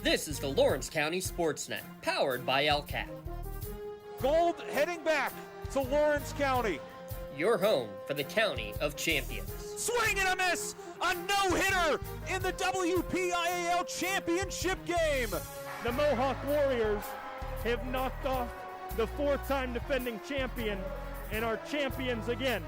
This is the Lawrence County SportsNet, powered by LCAP. Gold heading back to Lawrence County. Your home for the County of Champions. Swing and a miss! A no-hitter in the WPIAL Championship game! The Mohawk Warriors have knocked off the four-time defending champion and are champions again.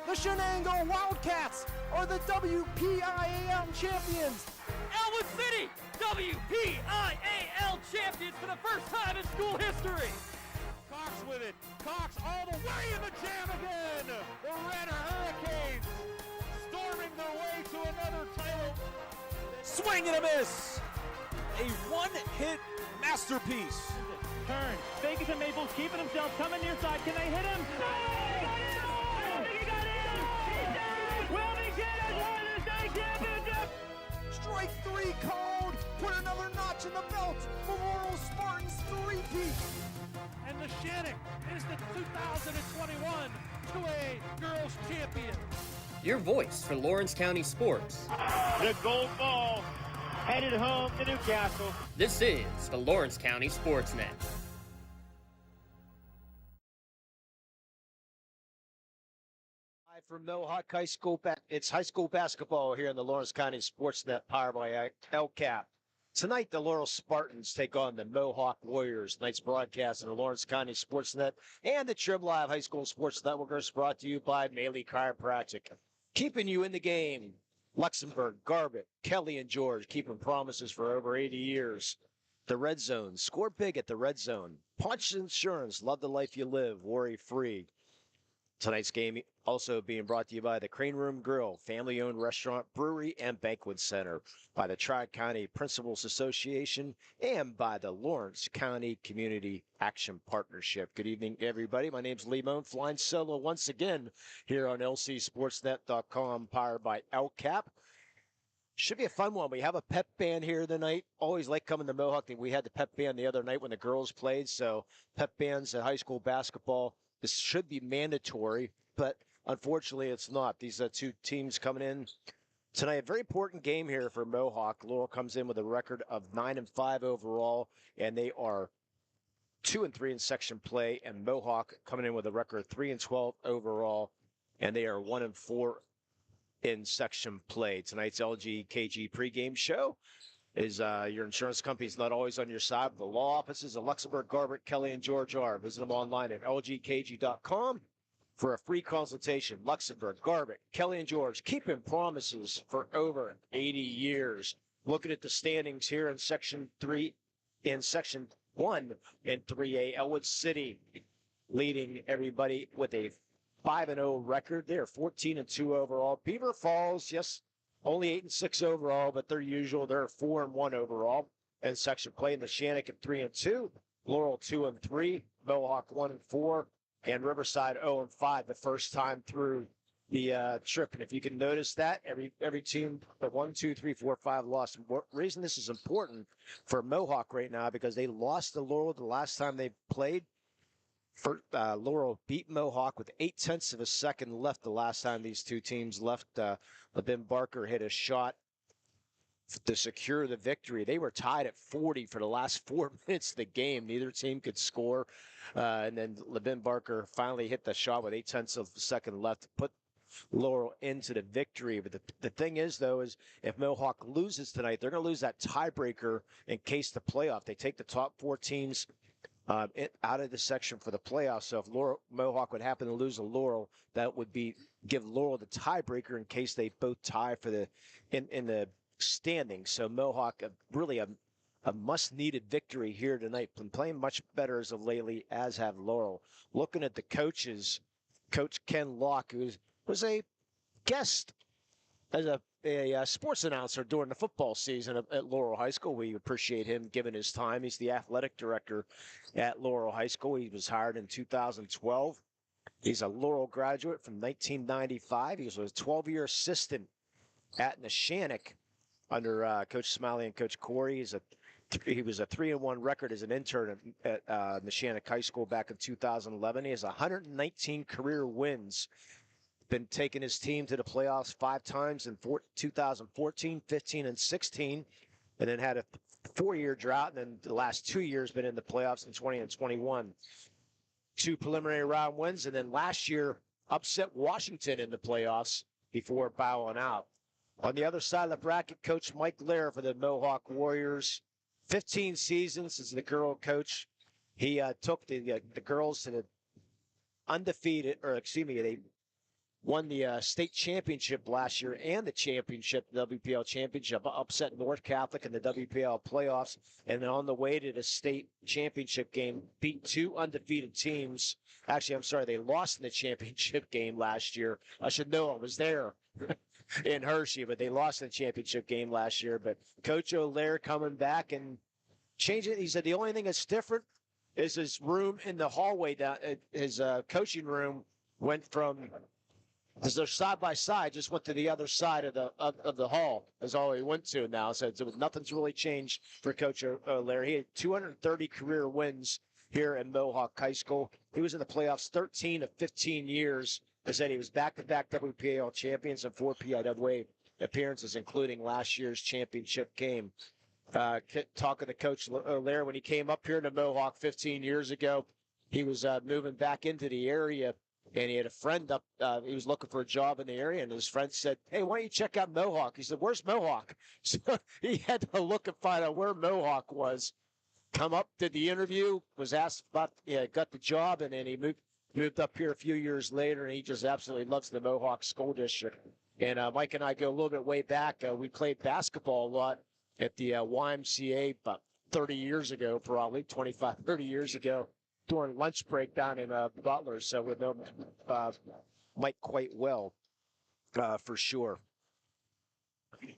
The Shenango Wildcats are the WPIAL champions! Elwood City, WPIAL champions for the first time in school history. Cox with it. Cox all the way in the jam again. The Red Hurricanes storming their way to another title. Swing and a miss. A one-hit masterpiece. Turn. Fake it to Maples, keeping himself, coming near side. Can they hit him? No! He got in! Will he get it? Won the state championship! Strike three called. Put another notch in the belt for Laurel Spartans three-peat. And the Shannock is the 2021 2A Girls Champion. Your voice for Lawrence County sports. The gold ball headed home to Newcastle. This is the Lawrence County SportsNet. From Mohawk High School, it's high school basketball here in the Lawrence County SportsNet, powered by LCAP. Tonight, the Laurel Spartans take on the Mohawk Warriors. Tonight's broadcast on the Lawrence County SportsNet and the Trib Live High School Sports Network is brought to you by Maley Chiropractic. Keeping you in the game. Luxembourg, Garbutt, Kelly, and George keeping promises for over 80 years. The Red Zone. Score big at the Red Zone. Punch Insurance. Love the life you live. Worry free. Tonight's game also being brought to you by the Crane Room Grill, family-owned restaurant, brewery, and banquet center, by the Tri-County Principals Association, and by the Lawrence County Community Action Partnership. Good evening, everybody. My name's Lee Moan, flying solo once again here on lcsportsnet.com, powered by LCAP. Should be a fun one. We have a pep band here tonight. Always like coming to Mohawk. We had the pep band the other night when the girls played, so pep bands at high school basketball. This should be mandatory, but unfortunately it's not. These are two teams coming in tonight. A very important game here for Mohawk. Laurel comes in with a record of 9-5 overall, and they are 2-3 in section play. And Mohawk coming in with a record of 3-12 overall, and they are 1-4 in section play. Tonight's LGKG pregame show is your insurance company's not always on your side. The law offices of Luxembourg, Garbutt, Kelly, and George are. Visit them online at lgkg.com for a free consultation. Luxembourg, Garbutt, Kelly, and George keeping promises for over 80 years. Looking at the standings here in Section 3, in Section 1 in 3A, Elwood City leading everybody with a 5-0 record. They're 14-2 overall. Beaver Falls, yes, only 8-6 overall, but their usual. They're 4-1 overall in section play. In the Shannock at 3-2, Laurel 2-3, Mohawk 1-4, and Riverside 0-5 the first time through the trip. And if you can notice that, every team, the 1, 2, 3, 4, 5 lost. The reason this is important for Mohawk right now because they lost to Laurel the last time they played. Laurel beat Mohawk with 0.8 of a second left the last time these two teams left. LeBen Barker hit a shot to secure the victory. They were tied at 40 for the last 4 minutes of the game. Neither team could score. And then LeBen Barker finally hit the shot with 0.8 of a second left to put Laurel into the victory. But the thing is, though, is if Mohawk loses tonight, they're going to lose that tiebreaker in case the playoff. They take the top 4 teams out of the section for the playoffs. So if Mohawk would happen to lose to Laurel, that would give Laurel the tiebreaker in case they both tie for the in the standings. So Mohawk really a must-needed victory here tonight. Been playing much better as of lately, as have Laurel. Looking at the coaches, Coach Ken Locke, who was a guest as a sports announcer during the football season at Laurel High School. We appreciate him giving his time. He's the athletic director at Laurel High School. He was hired in 2012. He's a Laurel graduate from 1995. He was a 12-year assistant at Neshannock under Coach Smiley and Coach Corey. He was a 3-1 record as an intern at Neshannock High School back in 2011. He has 119 career wins been taking his team to the playoffs 5 times in 2014, 15, and 16, and then had a 4-year drought, and then the last 2 years been in the playoffs in 20 and 21. 2 preliminary round wins, and then last year upset Washington in the playoffs before bowing out. On the other side of the bracket, Coach Mike Lair for the Mohawk Warriors. 15 seasons as the girl coach. He took the girls to the they won the state championship last year and the championship, the WPL championship, upset North Catholic in the WPL playoffs, and then on the way to the state championship game, beat 2 undefeated teams. Actually, I'm sorry, they lost in the championship game last year. I should know, I was there in Hershey, but they lost in the championship game last year. But Coach O'Leary coming back and changing it. He said the only thing that's different is his room in the hallway. Down his coaching room went from, because they're side by side, just went to the other side of the hall is all he went to now. So nothing's really changed for Coach O'Leary. He had 230 career wins here in Mohawk High School. He was in the playoffs 13 of 15 years. I said he was back-to-back WPAL champions and 4 PIAA appearances, including last year's championship game. Talking to Coach O'Leary, when he came up here to Mohawk 15 years ago, he was moving back into the area, and he had a friend up. He was looking for a job in the area, and his friend said, "Hey, why don't you check out Mohawk?" He said, "Where's Mohawk?" So he had to look and find out where Mohawk was. Come up, did the interview, was asked about, got the job, and then he moved up here a few years later, and he just absolutely loves the Mohawk School District. And Mike and I go a little bit way back. We played basketball a lot at the YMCA about 30 years ago, probably 25, 30 years ago, during lunch break down in Butler. So we know Mike quite well, for sure.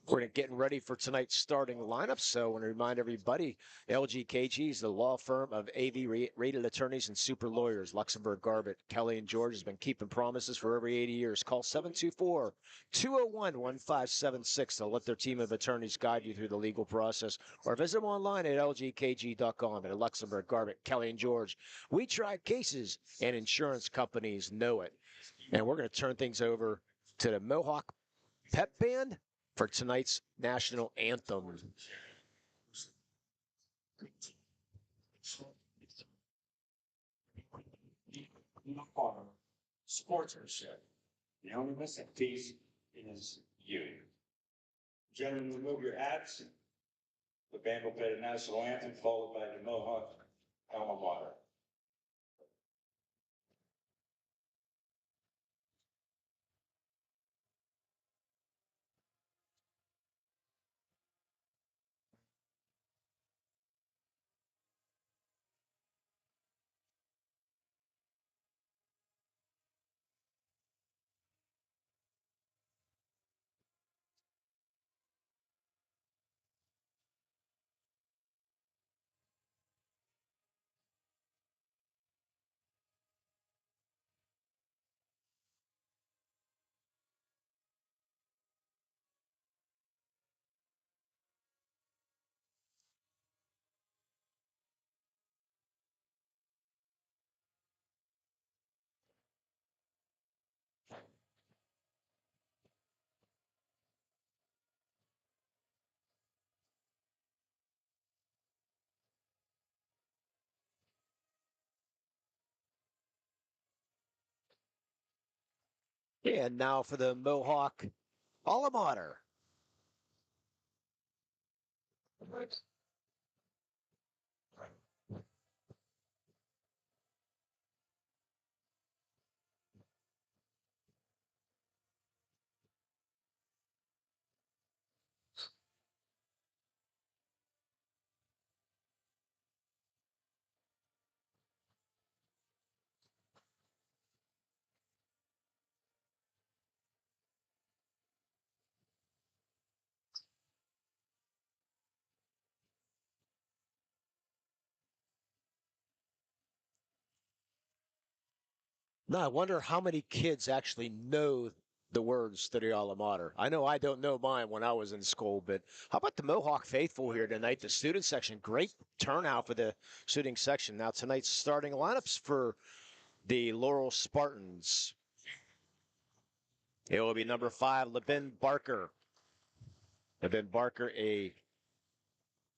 We're getting ready for tonight's starting lineup. So I want to remind everybody, LGKG is the law firm of AV rated attorneys and super lawyers. Luxembourg, Garbett, Kelly, and George has been keeping promises for over 80 years. Call 724-201-1576 to let their team of attorneys guide you through the legal process, or visit them online at lgkg.com. At Luxembourg, Garbett, Kelly, and George, we try cases, and insurance companies know it. And we're going to turn things over to the Mohawk Pep Band for tonight's national anthem. Sportsmanship. The only missing piece is you. Gentlemen, remove your hats. The band will play the national anthem, followed by the Mohawk alma mater. And now for the Mohawk alma mater. Now, I wonder how many kids actually know the words to the alma mater. I know I don't know mine when I was in school, but how about the Mohawk faithful here tonight? The student section, great turnout for the student section. Now, tonight's starting lineups for the Laurel Spartans. It will be number 5, LeBen Barker. LeBen Barker, a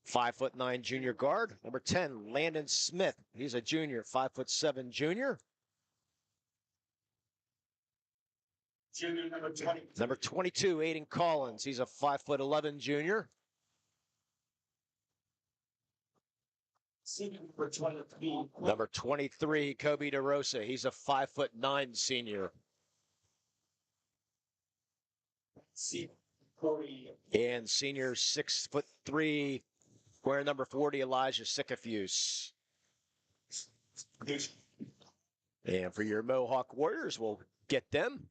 5'9" junior guard. Number 10, Landon Smith. He's a junior, 5'7" junior. Junior number 20. Number 22, Aiden Collins. He's a 5'11" junior. Senior number 23. Number 23, Kobe DeRosa. He's a 5'9" senior. Senior 40. And senior 6'3", wearing number 40, Elijah Sycophus. And for your Mohawk Warriors, we'll get them.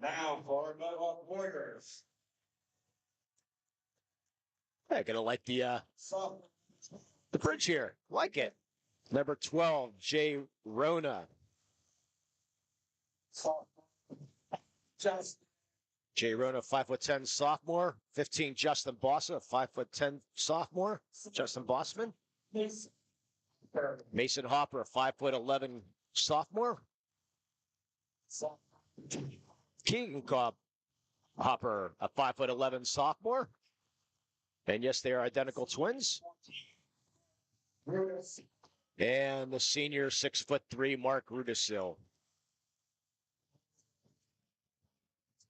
Now for Mohawk Warriors. I'm gonna like the bridge here. Like it. Number 12, Jay Rona. Jay Rona, 5'10" sophomore. 15, Justin Bossa, 5'10" sophomore. Justin Bossman. Mason Hopper, 5'11" sophomore. Keegan Cobb Hopper, a 5'11" sophomore. And yes, they are identical twins. And the senior 6'3", Mark Rudisil.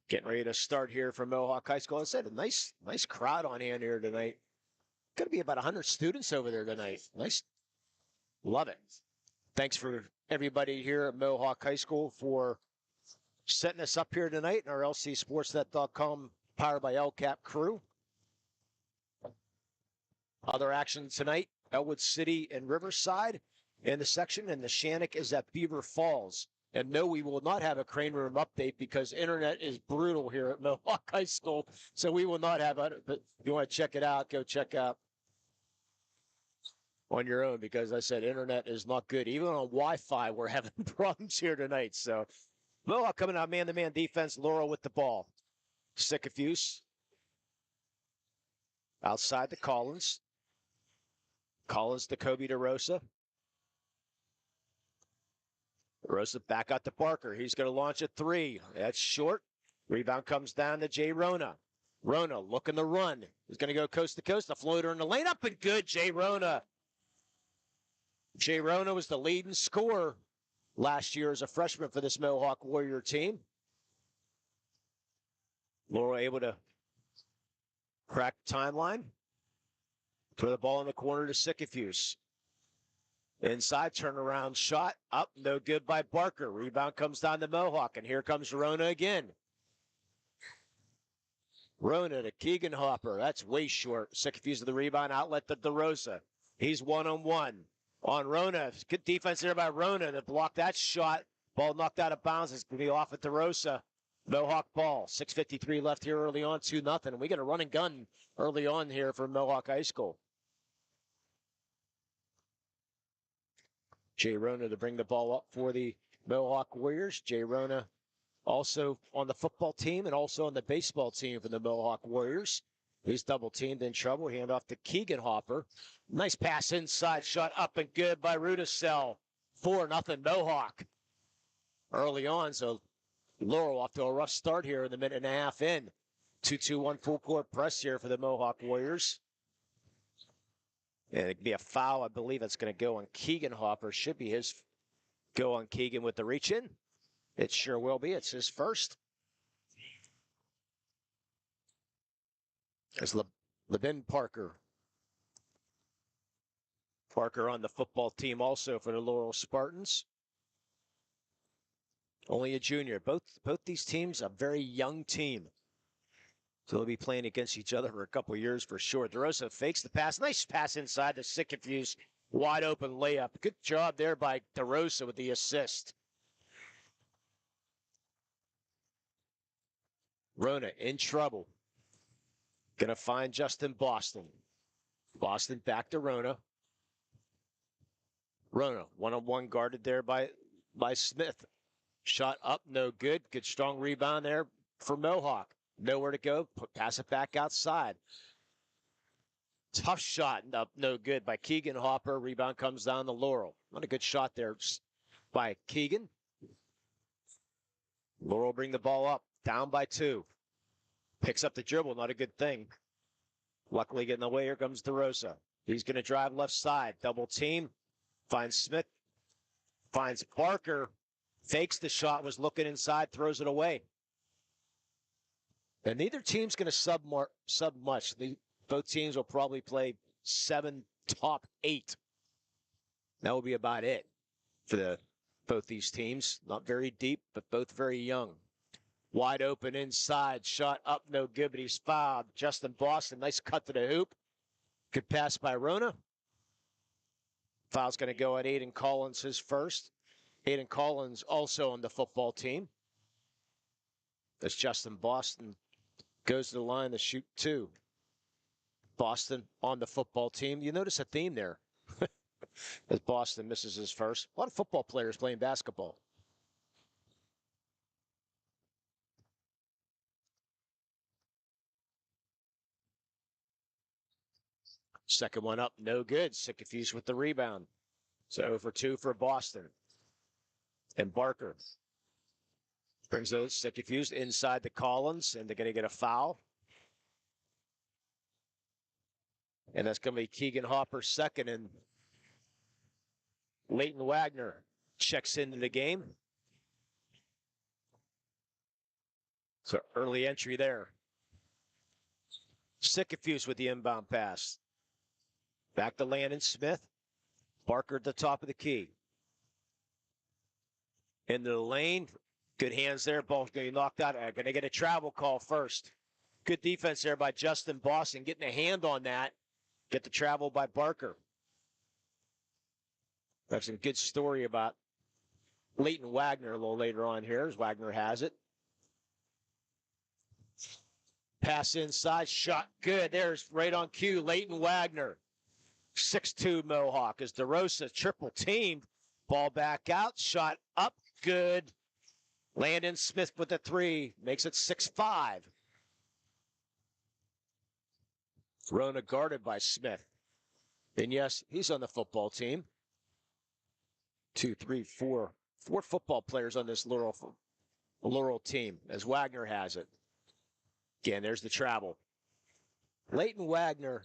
Getting ready to start here from Mohawk High School. I said a nice crowd on hand here tonight. Going to be about 100 students over there tonight. Nice. Love it. Thanks for everybody here at Mohawk High School for setting us up here tonight in our lcsportsnet.com powered by LCAP crew. Other action tonight, Elwood City and Riverside in the section, and the Shannock is at Beaver Falls. And no, we will not have a Crane Room update because internet is brutal here at Mohawk High School. So we will not have it. But if you want to check it out, go check out on your own because I said internet is not good. Even on Wi-Fi, we're having problems here tonight. So Mohawk coming out man-to-man defense. Laurel with the ball. Sycophus outside to Collins. Collins to Kobe DeRosa. DeRosa back out to Barker. He's going to launch a 3. That's short. Rebound comes down to Jay Rona. Rona looking to run. He's going to go coast to coast. The floater in the lane. Up and good, Jay Rona. Jay Rona was the leading scorer last year as a freshman for this Mohawk Warrior team. Laurel able to crack the timeline. Throw the ball in the corner to Sycophus. Inside turnaround shot. Up, no good by Barker. Rebound comes down to Mohawk, and here comes Rona again. Rona to Keegan Hopper. That's way short. Sycophus of the rebound outlet to DeRosa. He's one-on-one on Rona. Good defense there by Rona to block that shot. Ball knocked out of bounds. It's going to be off at DeRosa. Mohawk ball. 6:53 left here early on, 2-0. We get a run and gun early on here for Mohawk High School. Jay Rona to bring the ball up for the Mohawk Warriors. Jay Rona also on the football team and also on the baseball team for the Mohawk Warriors. He's double teamed in trouble. Hand off to Keegan Hopper. Nice pass inside, shot up and good by Rudisell. 4-0 Mohawk early on. So Laurel off to a rough start here in the minute and a half in. 2-2-1 full court press here for the Mohawk Warriors. And it could be a foul. I believe it's going to go on Keegan Hopper. Should be his go on Keegan with the reach in. It sure will be. It's his first. There's LeBen Parker. Parker on the football team also for the Laurel Spartans. Only a junior. Both these teams, a very young team. So they'll be playing against each other for a couple of years for sure. DeRosa fakes the pass. Nice pass inside to Sycophus. Wide open layup. Good job there by DeRosa with the assist. Rona in trouble. Gonna find Justin Boston. Boston back to Rona. Rona one-on-one guarded there by Smith. Shot up, no good. Good strong rebound there for Mohawk. Nowhere to go. Pass it back outside. Tough shot. No good by Keegan Hopper. Rebound comes down to Laurel. Not a good shot there by Keegan. Laurel bring the ball up, down by 2. Picks up the dribble, not a good thing. Luckily getting away, here comes DeRosa. He's going to drive left side, double team, finds Smith, finds Barker, fakes the shot, was looking inside, throws it away. And neither team's going to sub much. Both teams will probably play 7, top 8. That will be about it for both these teams. Not very deep, but both very young. Wide open inside, shot up, no good, but he's fouled. Justin Boston, nice cut to the hoop. Good pass by Rona. Foul's going to go at Aiden Collins, his first. Aiden Collins also on the football team. As Justin Boston goes to the line to shoot 2. Boston on the football team. You notice a theme there as Boston misses his first. A lot of football players playing basketball. Second one up, no good. Sikafuse with the rebound. So 0 for 2 for Boston. And Barker brings those Sikafuse inside the Collins, and they're going to get a foul. And that's going to be Keegan Hopper's second, and Leighton Wagner checks into the game. So early entry there. Sikafuse with the inbound pass. Back to Landon Smith. Barker at the top of the key. Into the lane. Good hands there. Ball's going to be knocked out. Going to get a travel call first. Good defense there by Justin Boston. Getting a hand on that. Get the travel by Barker. That's some good story about Leighton Wagner a little later on here as Wagner has it. Pass inside. Shot good. There's right on cue. Leighton Wagner. 6'2" Mohawk as DeRosa triple teamed. Ball back out. Shot up. Good. Landon Smith with the 3. Makes it 6-5. Rona guarded by Smith. And yes, he's on the football team. 2, 3, 4. 4 football players on this Laurel team as Wagner has it. Again, there's the travel. Leighton Wagner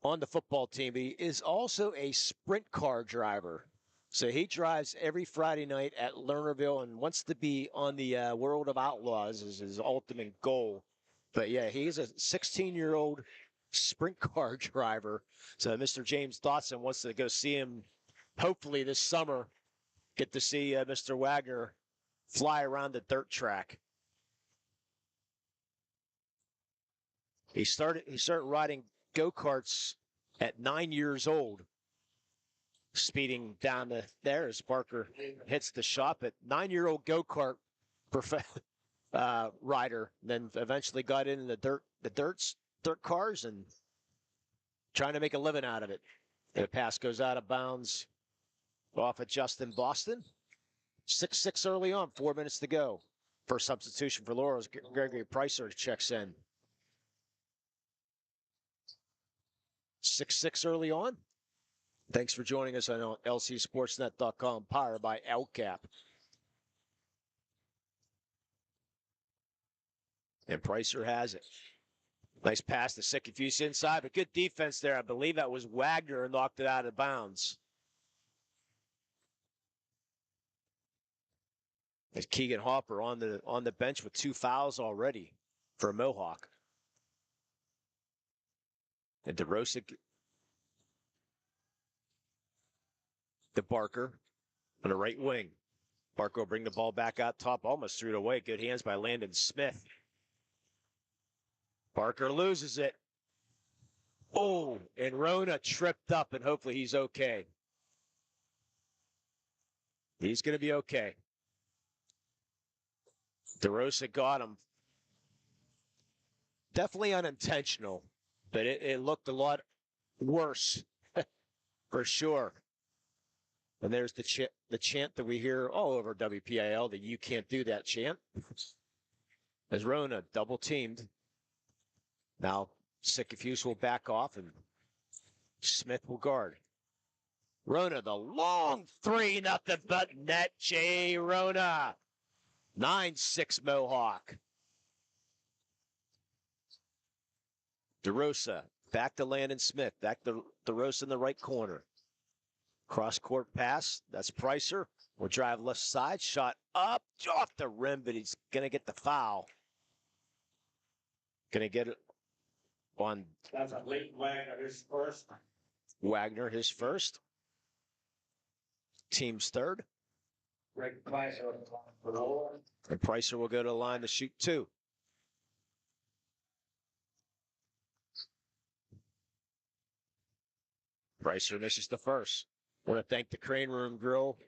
on the football team. He is also a sprint car driver. So he drives every Friday night at Lernerville and wants to be on the World of Outlaws is his ultimate goal. But yeah, he's a 16-year-old sprint car driver. So Mr. James Dotson wants to go see him hopefully this summer. Get to see Mr. Wagner fly around the dirt track. He started riding go-karts at 9 years old. Speeding down there as Barker hits the shot. But 9-year-old go-kart rider, then eventually got into the dirt cars and trying to make a living out of it. And the pass goes out of bounds off of Justin Boston. 6-6 early on, 4 minutes to go. First substitution for Laurel's Gregory Pricer checks in. 6-6 early on. Thanks for joining us on lcsportsnet.com, powered by LCAP. And Pricer has it. Nice pass to Sikafuse inside, but good defense there. I believe that was Wagner who knocked it out of bounds. There's Keegan Hopper on the bench with 2 fouls already for Mohawk. And DeRosa to Barker on the right wing. Barker will bring the ball back out top, almost threw it away. Good hands by Landon Smith. Barker loses it. Oh, and Rona tripped up, and hopefully he's okay. He's going to be okay. DeRosa got him. Definitely unintentional, but it looked a lot worse for sure. And there's the chant that we hear all over WPIAL, that you can't do that chant. As Rona double teamed. Now Sikafuse will back off, and Smith will guard. Rona, the long 3, nothing but net. Jay Rona. 9-6 Mohawk. DeRosa back to Landon Smith. Back to DeRosa in the right corner. Cross-court pass. That's Pricer. Will drive left side. Shot up off the rim, but he's going to get the foul. Going to get it on. That's a late Wagner, his first. Wagner, his first. Team's third. Greg Pricer for the Lord. And Pricer will go to the line to shoot 2. Pricer misses the first. I want to thank the Crane Room Grill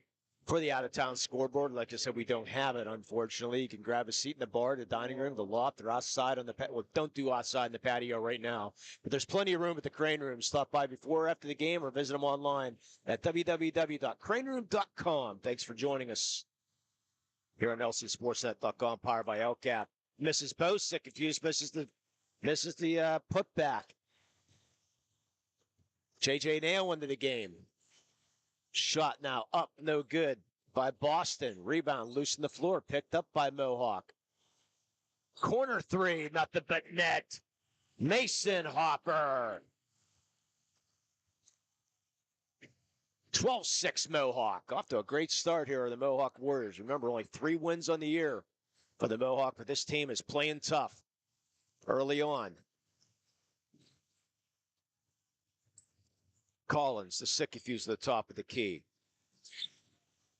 for the out-of-town scoreboard. Like I said, we don't have it, unfortunately. You can grab a seat in the bar, the dining room, the loft. They're outside on the patio. Well, don't do outside in the patio right now. But there's plenty of room at the Crane Room. Stop by before or after the game or visit them online at www.craneroom.com. Thanks for joining us here on lcsportsnet.com, powered by LCAP. Mrs. Post, sick confused, misses the putback. J.J. Nail into the game. Shot now up, no good by Boston. Rebound loose in the floor, picked up by Mohawk. Corner 3, nothing but net. Mason Hopper. 12-6 Mohawk. Off to a great start here are the Mohawk Warriors. Remember, only 3 wins on the year for the Mohawk, but this team is playing tough early on. Collins, the Sycophus at the top of the key.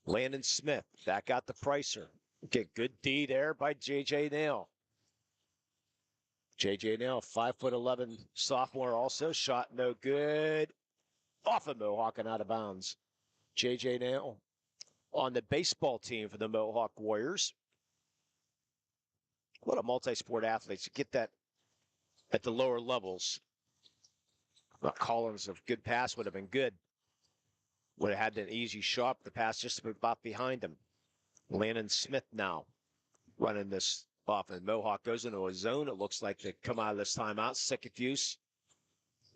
Landon Smith, back out to Pricer. Okay, good D there by J.J. Nail. J.J. Nail, 5'11" sophomore also. Shot no good. Off of Mohawk and out of bounds. J.J. Nail on the baseball team for the Mohawk Warriors. What a multi-sport athletes. You get that at the lower levels. Well, Collins, a good pass would have been good. Would have had an easy shot. The pass just about behind him. Landon Smith now running this off. And Mohawk goes into a zone. It looks like they come out of this timeout. Sycophus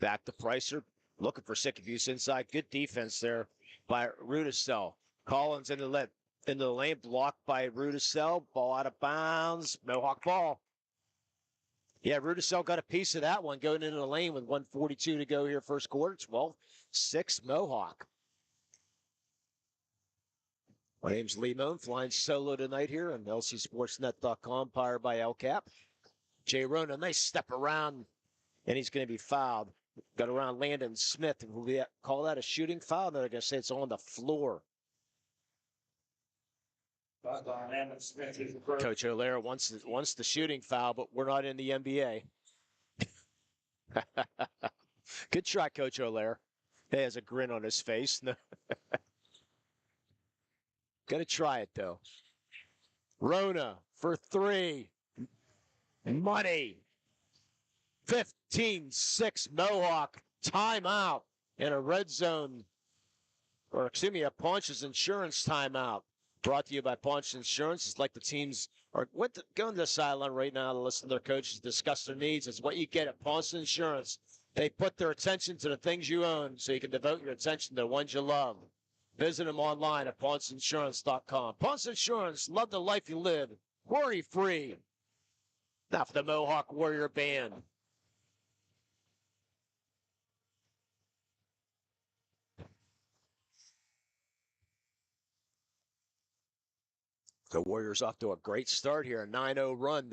back to Pricer. Looking for Sycophus inside. Good defense there by Rudisell. Collins into the lane. Blocked by Rudisell. Ball out of bounds. Mohawk ball. Yeah, Rudisell got a piece of that one going into the lane with 1:42 to go here first quarter. 12-6 Mohawk. My name's Lee Moan, flying solo tonight here on lcsportsnet.com, powered by LCAP. Jay Rona, nice step around, and he's going to be fouled. Got around Landon Smith, and will call that a shooting foul? No, they're going to say it's on the floor. Coach O'Leary wants the shooting foul, but we're not in the NBA. Good try, Coach O'Leary. He has a grin on his face. Got to try it, though. Rona for 3. Money. 15-6 Mohawk. Timeout in a red zone. Or, excuse me, a Ponch's Insurance timeout. Brought to you by Ponch's Insurance. It's like the teams are going to the sideline right now to listen to their coaches discuss their needs. It's what you get at Ponch's Insurance. They put their attention to the things you own so you can devote your attention to the ones you love. Visit them online at PonceInsurance.com. Ponce Insurance, love the life you live. Worry free. Now for the Mohawk Warrior Band. The Warriors off to a great start here, a 9-0 run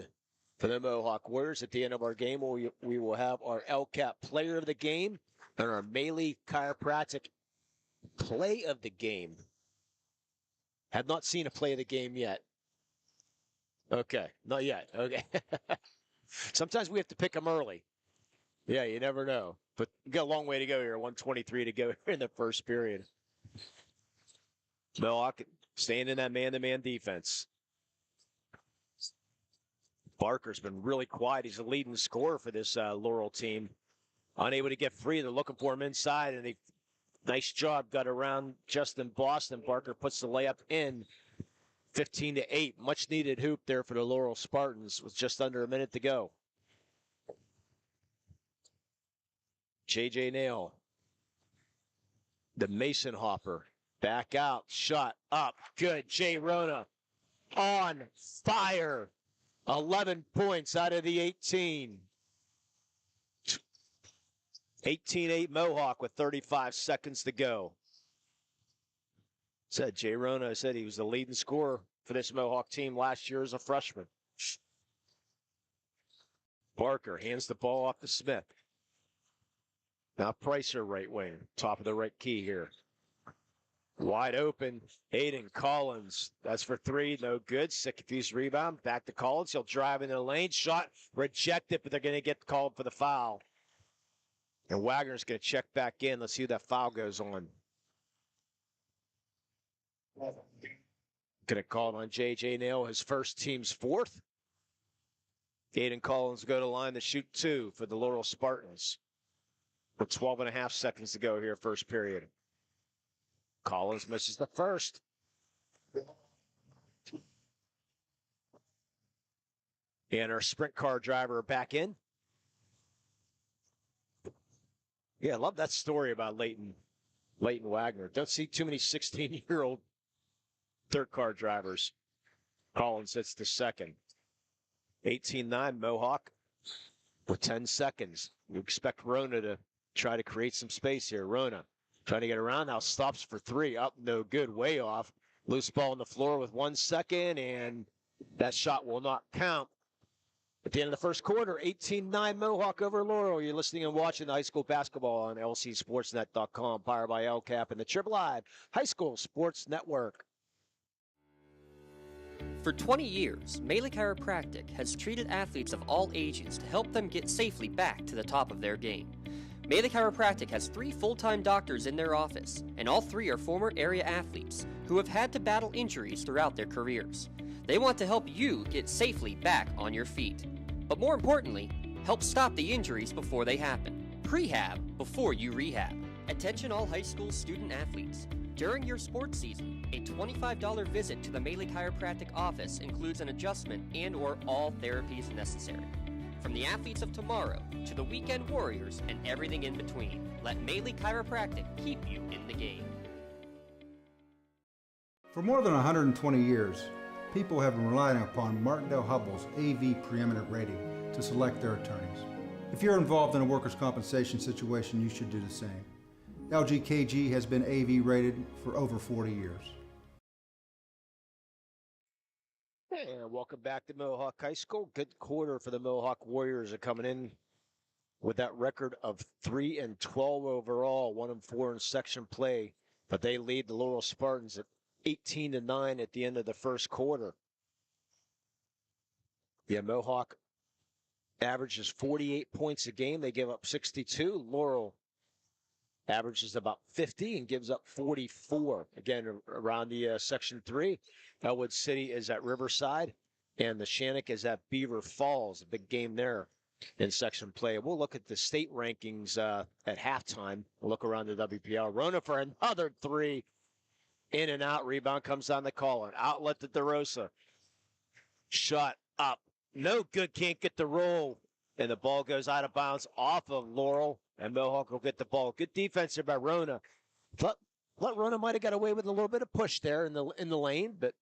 for the Mohawk Warriors. At the end of our game, we will have our LCAP Player of the Game and our Melee Chiropractic Play of the Game. Have not seen a Play of the Game yet. Okay, not yet. Okay. Sometimes we have to pick them early. Yeah, you never know. But we got a long way to go here. 1:23 to go in the first period. Mohawk staying in that man-to-man defense. Barker's been really quiet. He's the leading scorer for this Laurel team. Unable to get free. They're looking for him inside, and nice job got around Justin Boston. Barker puts the layup in. 15-8. Much needed hoop there for the Laurel Spartans with just under a minute to go. J.J. Nail The Mason Hopper. Back out. Shot up. Good. Jay Rona on fire. 11 points out of the 18. 18-8 Mohawk with 35 seconds to go. Said Jay Rona said he was the leading scorer for this Mohawk team last year as a freshman. Barker hands the ball off to Smith. Now Pricer right wing, top of the right key here. Wide open, Hayden Collins. That's for three, no good. Sickifuse rebound, back to Collins. He'll drive into the lane, shot rejected, but they're going to get called for the foul. And Wagner's going to check back in. Let's see who that foul goes on. Going to call it on J.J. Nail, his first team's fourth. Hayden Collins go to line to shoot two for the Laurel Spartans. With 12 and a half seconds to go here, first period. Collins misses the first. And our sprint car driver back in. Yeah, I love that story about Leighton Wagner. Don't see too many 16-year-old third car drivers. Collins hits the second. 18-9 Mohawk with 10 seconds. You expect Rona to try to create some space here. Rona trying to get around now, stops for three. Up, no good, way off. Loose ball on the floor with 1 second, and that shot will not count. At the end of the first quarter, 18-9 Mohawk over Laurel. You're listening and watching high school basketball on lcsportsnet.com, powered by LCAP and the Triple Live High School Sports Network. For 20 years, Melee Chiropractic has treated athletes of all ages to help them get safely back to the top of their game. Melee Chiropractic has 3 full-time doctors in their office, and all 3 are former area athletes who have had to battle injuries throughout their careers. They want to help you get safely back on your feet. But more importantly, help stop the injuries before they happen. Prehab before you rehab. Attention all high school student athletes. During your sports season, a $25 visit to the Melee Chiropractic office includes an adjustment and/or all therapies necessary. From the athletes of tomorrow to the weekend warriors and everything in between, let Melee Chiropractic keep you in the game. For more than 120 years, people have been relying upon Martindale-Hubbell's AV preeminent rating to select their attorneys. If you're involved in a workers' compensation situation, you should do the same. LGKG has been AV rated for over 40 years. And welcome back to Mohawk High School. Good quarter for the Mohawk Warriors are coming in with that record of 3-12 overall, 1-4 in section play, but they lead the Laurel Spartans at 18-9 at the end of the first quarter. Yeah, Mohawk averages 48 points a game. They give up 62. Laurel averages about 50 and gives up 44. Again, around the Section 3. Elwood City is at Riverside, and the Shannock is at Beaver Falls. A big game there in section play. We'll look at the state rankings at halftime. We'll look around the WPIAL. Rona for another three. In and out. Rebound comes on the call. An outlet to DeRosa. Shot up. No good. Can't get the roll. And the ball goes out of bounds off of Laurel. And Mohawk will get the ball. Good defense there by Rona. Thought Rona might have got away with a little bit of push there in the lane, but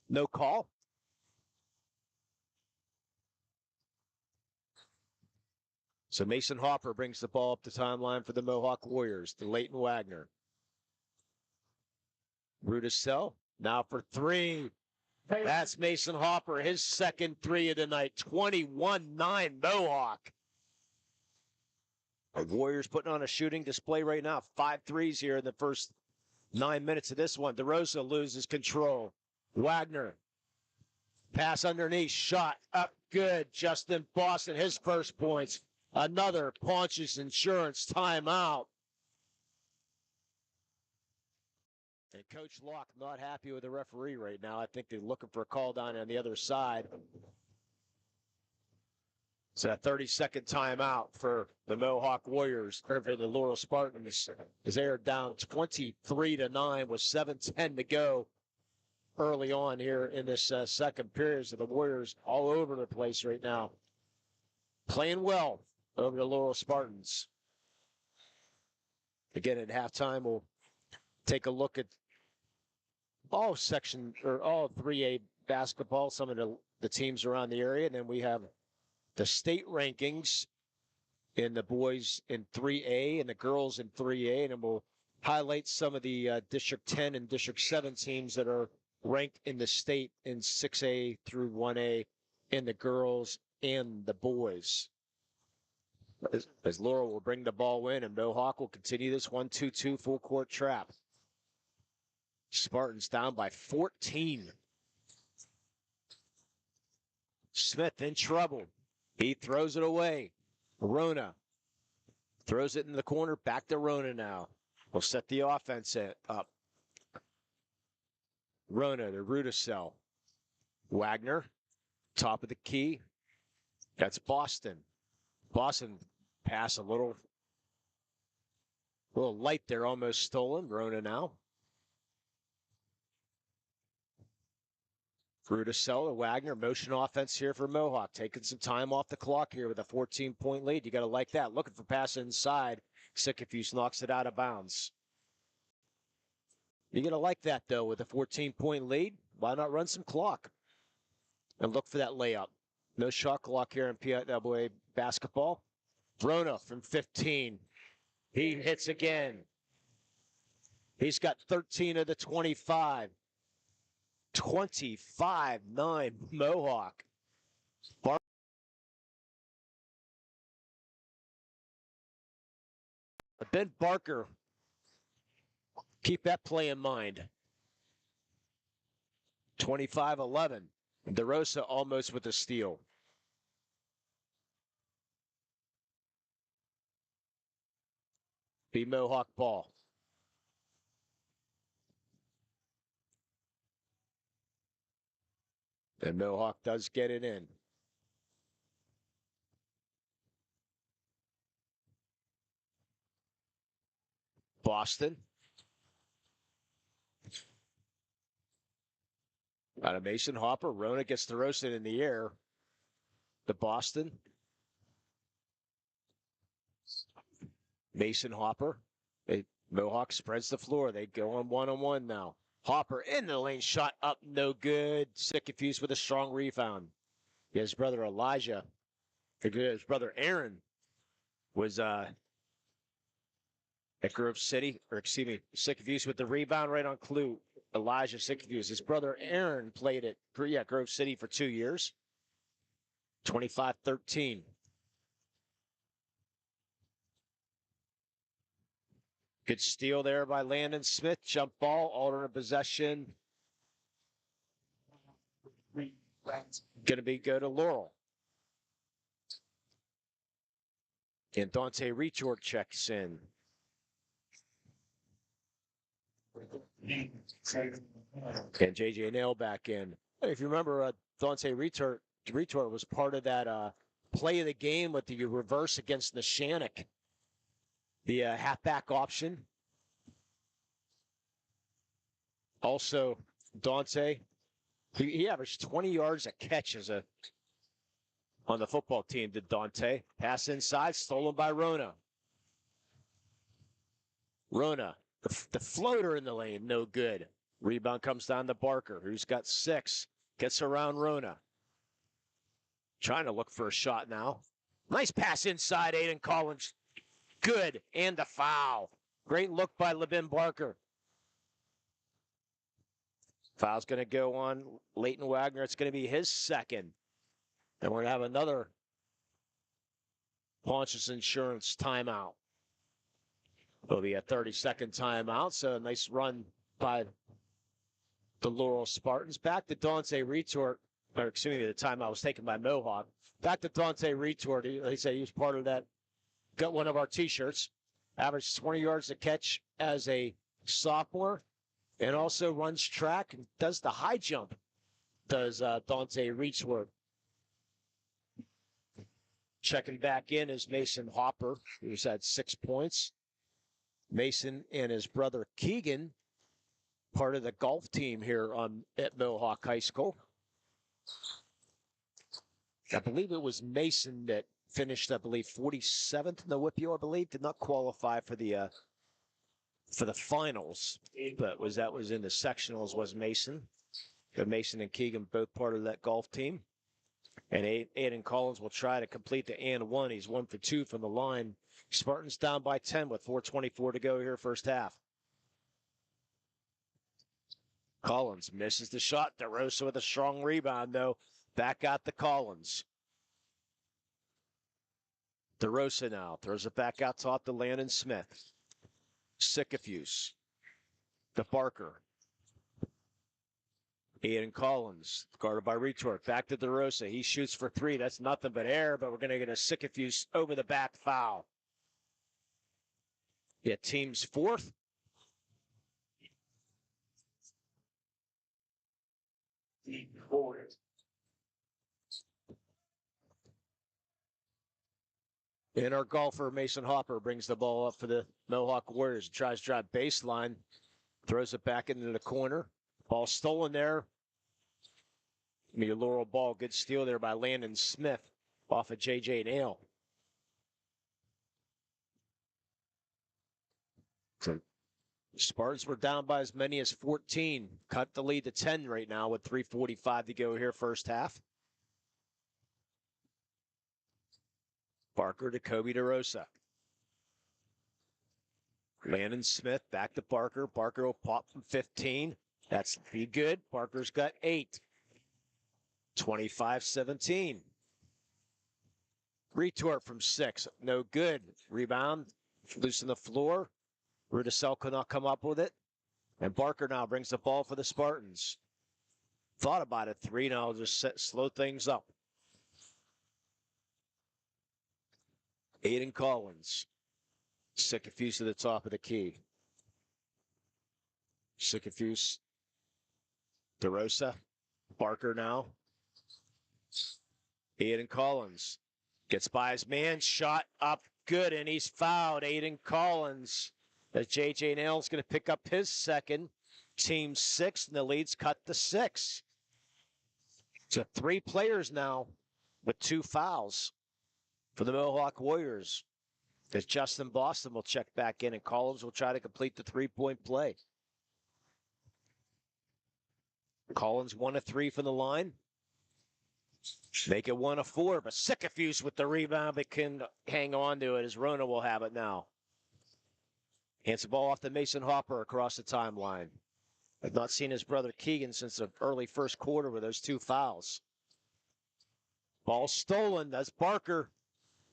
no call. So Mason Hopper brings the ball up the timeline for the Mohawk Warriors to Leighton Wagner. Rudisell now for three. That's Mason Hopper, his second three of the night. 21-9 Mohawk. The Warriors putting on a shooting display right now. 5 threes here in the first 9 minutes of this one. DeRosa loses control. Wagner. Pass underneath. Shot up good. Justin Boston, his first points. Another Paunches Insurance timeout. And Coach Locke not happy with the referee right now. I think they're looking for a call down on the other side. It's a 30-second timeout for the Mohawk Warriors, or for the Laurel Spartans, as they are down 23-9 with 7:10 to go early on here in this second period. So the Warriors all over the place right now. Playing well over the Laurel Spartans. Again, at halftime, we'll take a look at all 3A basketball, some of the teams around the area. And then we have the state rankings in the boys in 3A and the girls in 3A. And then we'll highlight some of the District 10 and District 7 teams that are ranked in the state in 6A through 1A in the girls and the boys. As Laurel will bring the ball in and Mohawk will continue this 1-2-2 full court trap. Spartans down by 14. Smith in trouble. He throws it away. Rona throws it in the corner. Back to Rona now. We'll set the offense up. Rona to Rudisell. Wagner, top of the key. That's Boston. Boston pass a little light there, almost stolen. Rona now. Rudisell to Wagner. Motion offense here for Mohawk. Taking some time off the clock here with a 14-point lead. You got to like that. Looking for pass inside. Sikafuse knocks it out of bounds. You're going to like that, though, with a 14-point lead. Why not run some clock and look for that layup? No shot clock here in PIAA basketball. Rona from 15. He hits again. He's got 13 of the 25. 25-9 Mohawk. Ben Barker. Keep that play in mind. 25-11. DeRosa almost with a steal. Be Mohawk ball. And Mohawk does get it in. Boston. Out of Mason Hopper. Rona gets the roasted in the air. The Boston. Mason Hopper. Mohawk spreads the floor. They go on one now. Hopper in the lane, shot up, no good. Sikafuse with a strong rebound. His brother Elijah, his brother Aaron was at Grove City, Sikafuse with the rebound right on clue. Elijah Sikafuse. His brother Aaron played at Grove City for 2 years. 25-13. Good steal there by Landon Smith. Jump ball, alternate possession. Going to go to Laurel. And Dante Retort checks in. And J.J. Nail back in. If you remember, Dante Retort was part of that play of the game with the reverse against Neshannock. The halfback option. Also, Dante, he averaged 20 yards a catch on the football team, did Dante. Pass inside, stolen by Rona. Rona, the floater in the lane, no good. Rebound comes down to Barker, who's got 6. Gets around Rona. Trying to look for a shot now. Nice pass inside, Aiden Collins. Good, and a foul. Great look by LeBin Barker. Foul's going to go on Leighton Wagner. It's going to be his second. And we're going to have another Pontius Insurance timeout. It'll be a 30-second timeout, so a nice run by the Laurel Spartans. Back to Dante Retort, the timeout was taken by Mohawk. Back to Dante Retort. He said he was part of that. Got one of our T-shirts. Averaged 20 yards a catch as a sophomore, and also runs track and does the high jump. Does Dante Retort. Checking back in is Mason Hopper, who's had 6 points. Mason and his brother Keegan, part of the golf team here at Mohawk High School. I believe it was Mason that finished, 47th in the WPIAL, I believe. Did not qualify for the for the finals, but that was in the sectionals was Mason. Mason and Keegan both part of that golf team. And Aiden Collins will try to complete the and one. He's 1 for 2 from the line. Spartans down by 10 with 4:24 to go here first half. Collins misses the shot. DeRosa with a strong rebound, though. Back out to Collins. DeRosa now throws it back out top to Landon Smith. Sycophus to Barker. Aiden Collins, guarded by Retort. Back to DeRosa. He shoots for 3. That's nothing but air, but we're going to get a Sycophus over the back foul. Yeah, team's 4th. And our golfer, Mason Hopper, brings the ball up for the Mohawk Warriors. Tries to drive baseline. Throws it back into the corner. Ball stolen there. A Laurel ball. Good steal there by Landon Smith off of J.J. Nail. So Spartans were down by as many as 14. Cut the lead to 10 right now with 3:45 to go here first half. Barker to Kobe DeRosa. Landon Smith back to Barker. Barker will pop from 15. That's be good. Barker's got 8. 25-17. Retort from 6. No good. Rebound. Loose on the floor. Rudisell could not come up with it. And Barker now brings the ball for the Spartans. Thought about it. 3 now. Just slow things up. Aiden Collins. Sycophus to the top of the key. Sycophus. DeRosa. Barker now. Aiden Collins gets by his man. Shot up good, and he's fouled. Aiden Collins. As J.J. Nail's going to pick up his second. Team 6, and the lead's cut to 6. So 3 players now with 2 fouls for the Mohawk Warriors. As Justin Boston will check back in, and Collins will try to complete the 3-point play. Collins 1 of 3 from the line. Make it 1 of 4, but Sycophus with the rebound, but can hang on to it as Rona will have it now. Hands the ball off to Mason Hopper across the timeline. I've not seen his brother Keegan since the early first quarter with those 2 fouls. Ball stolen. That's Barker.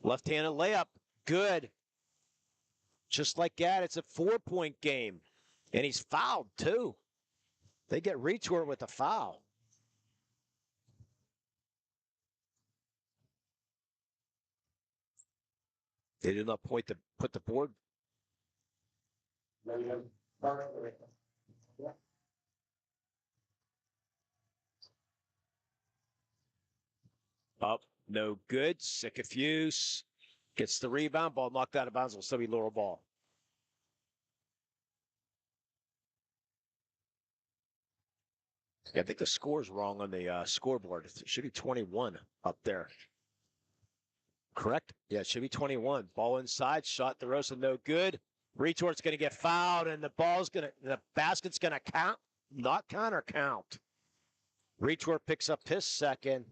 Left-handed layup. Good. Just like that, it's a 4-point game. And he's fouled, too. They get Retort with a foul. They did not put the board. Up, no good. Sycophus gets the rebound. Ball knocked out of bounds. Will still be Laurel ball. Yeah, I think the score's wrong on the scoreboard. It should be 21 up there. Correct? Yeah, it should be 21. Ball inside. Shot DeRosa, no good. Retort's going to get fouled, and the basket's going to count, not counter count. Retort picks up his second.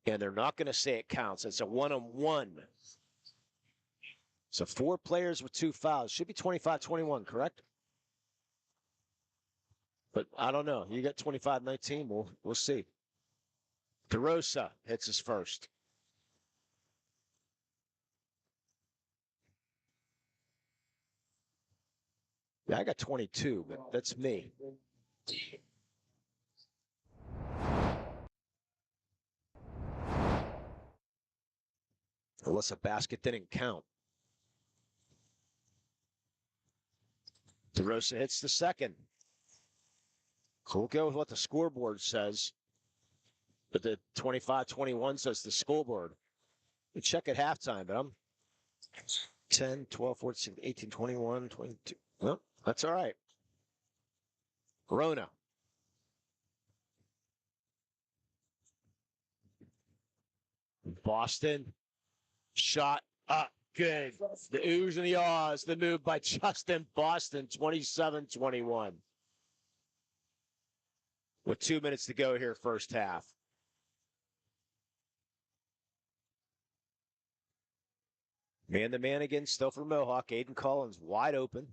And they're not going to say it counts. It's a 1-on-1. So 4 players with 2 fouls. Should be 25-21, correct? But I don't know. You got 25-19. We'll see. DeRosa hits his first. Yeah, I got 22, but that's me. Unless a basket didn't count. DeRosa hits the second. We'll go with what the scoreboard says. But the 25-21 says the scoreboard. We check at halftime, but I'm 10, 12, 14, 18, 21, 22. Well, that's all right. Rona. Boston. Shot up. good. The oohs and the ahs. The move by Justin Boston, 27-21. With 2 minutes to go here, first half. Man-to-man again, still for Mohawk. Aiden Collins wide open.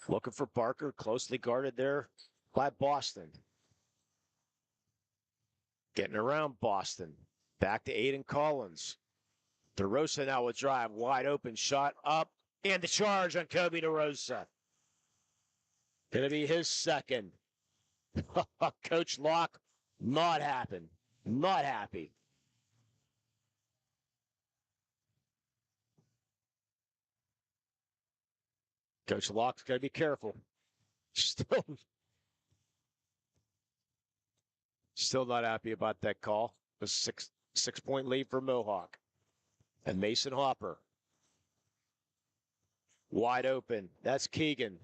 Looking for Barker, closely guarded there by Boston. Getting around Boston. Back to Aiden Collins. DeRosa now will drive. Wide open shot up. And the charge on Kobe DeRosa. Going to be his second. Coach Locke, not happy. Not happy. Coach Locke's got to be careful. Still not happy about that call. A six-point lead for Mohawk. And Mason Hopper. Wide open. That's Keegan.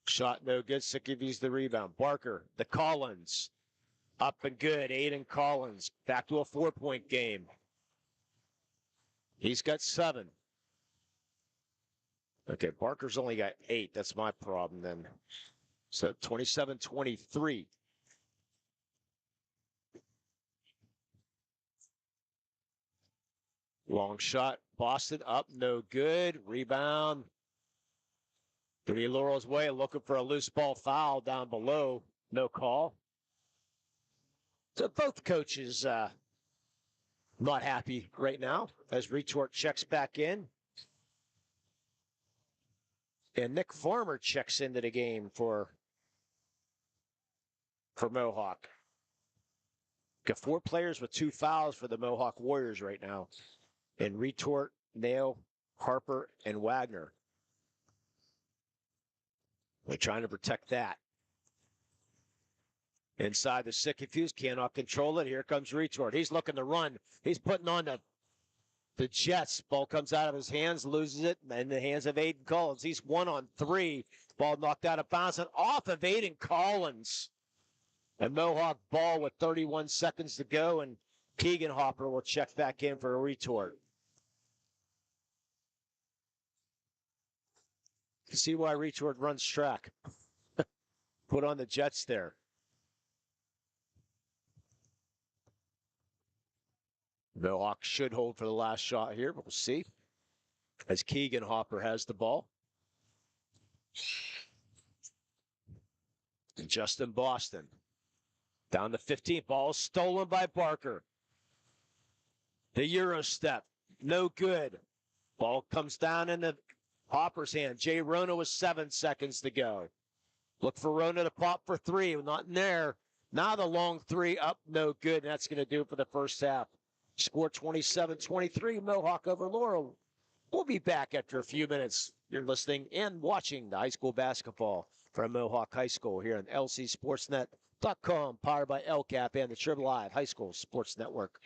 Shot no good. Sickivy's the rebound. Barker, the Collins. Up and good. Aiden Collins. Back to a 4-point game. He's got 7. Okay, Barker's only got 8. That's my problem then. So 27-23. Long shot. Boston up, no good. Rebound. Three Laurel's way, looking for a loose ball foul down below. No call. So both coaches not happy right now as Retort checks back in. And Nick Farmer checks into the game for Mohawk. Got 4 players with 2 fouls for the Mohawk Warriors right now. And Retort, Nail, Harper, and Wagner. They're trying to protect that. Inside the sick confused, cannot control it. Here comes Retort. He's looking to run. He's putting on the Jets. Ball comes out of his hands, loses it in the hands of Aiden Collins. He's 1 on 3. Ball knocked out of bounds and off of Aiden Collins. And Mohawk ball with 31 seconds to go, and Keegan Hopper will check back in for a retort. You see why Retort runs track. Put on the Jets there. Mohawk should hold for the last shot here, but we'll see. As Keegan Hopper has the ball. Justin Boston. Down to 15. Ball stolen by Barker. The Euro step. No good. Ball comes down into Hopper's hand. Jay Rona with 7 seconds to go. Look for Rona to pop for 3. Not in there. Now the long 3 up. No good. And that's going to do it for the first half. Score 27-23. Mohawk over Laurel. We'll be back after a few minutes. You're listening and watching the high school basketball from Mohawk High School here on LCSportsNet.com, powered by LCAP and the Triple Live High School Sports Network.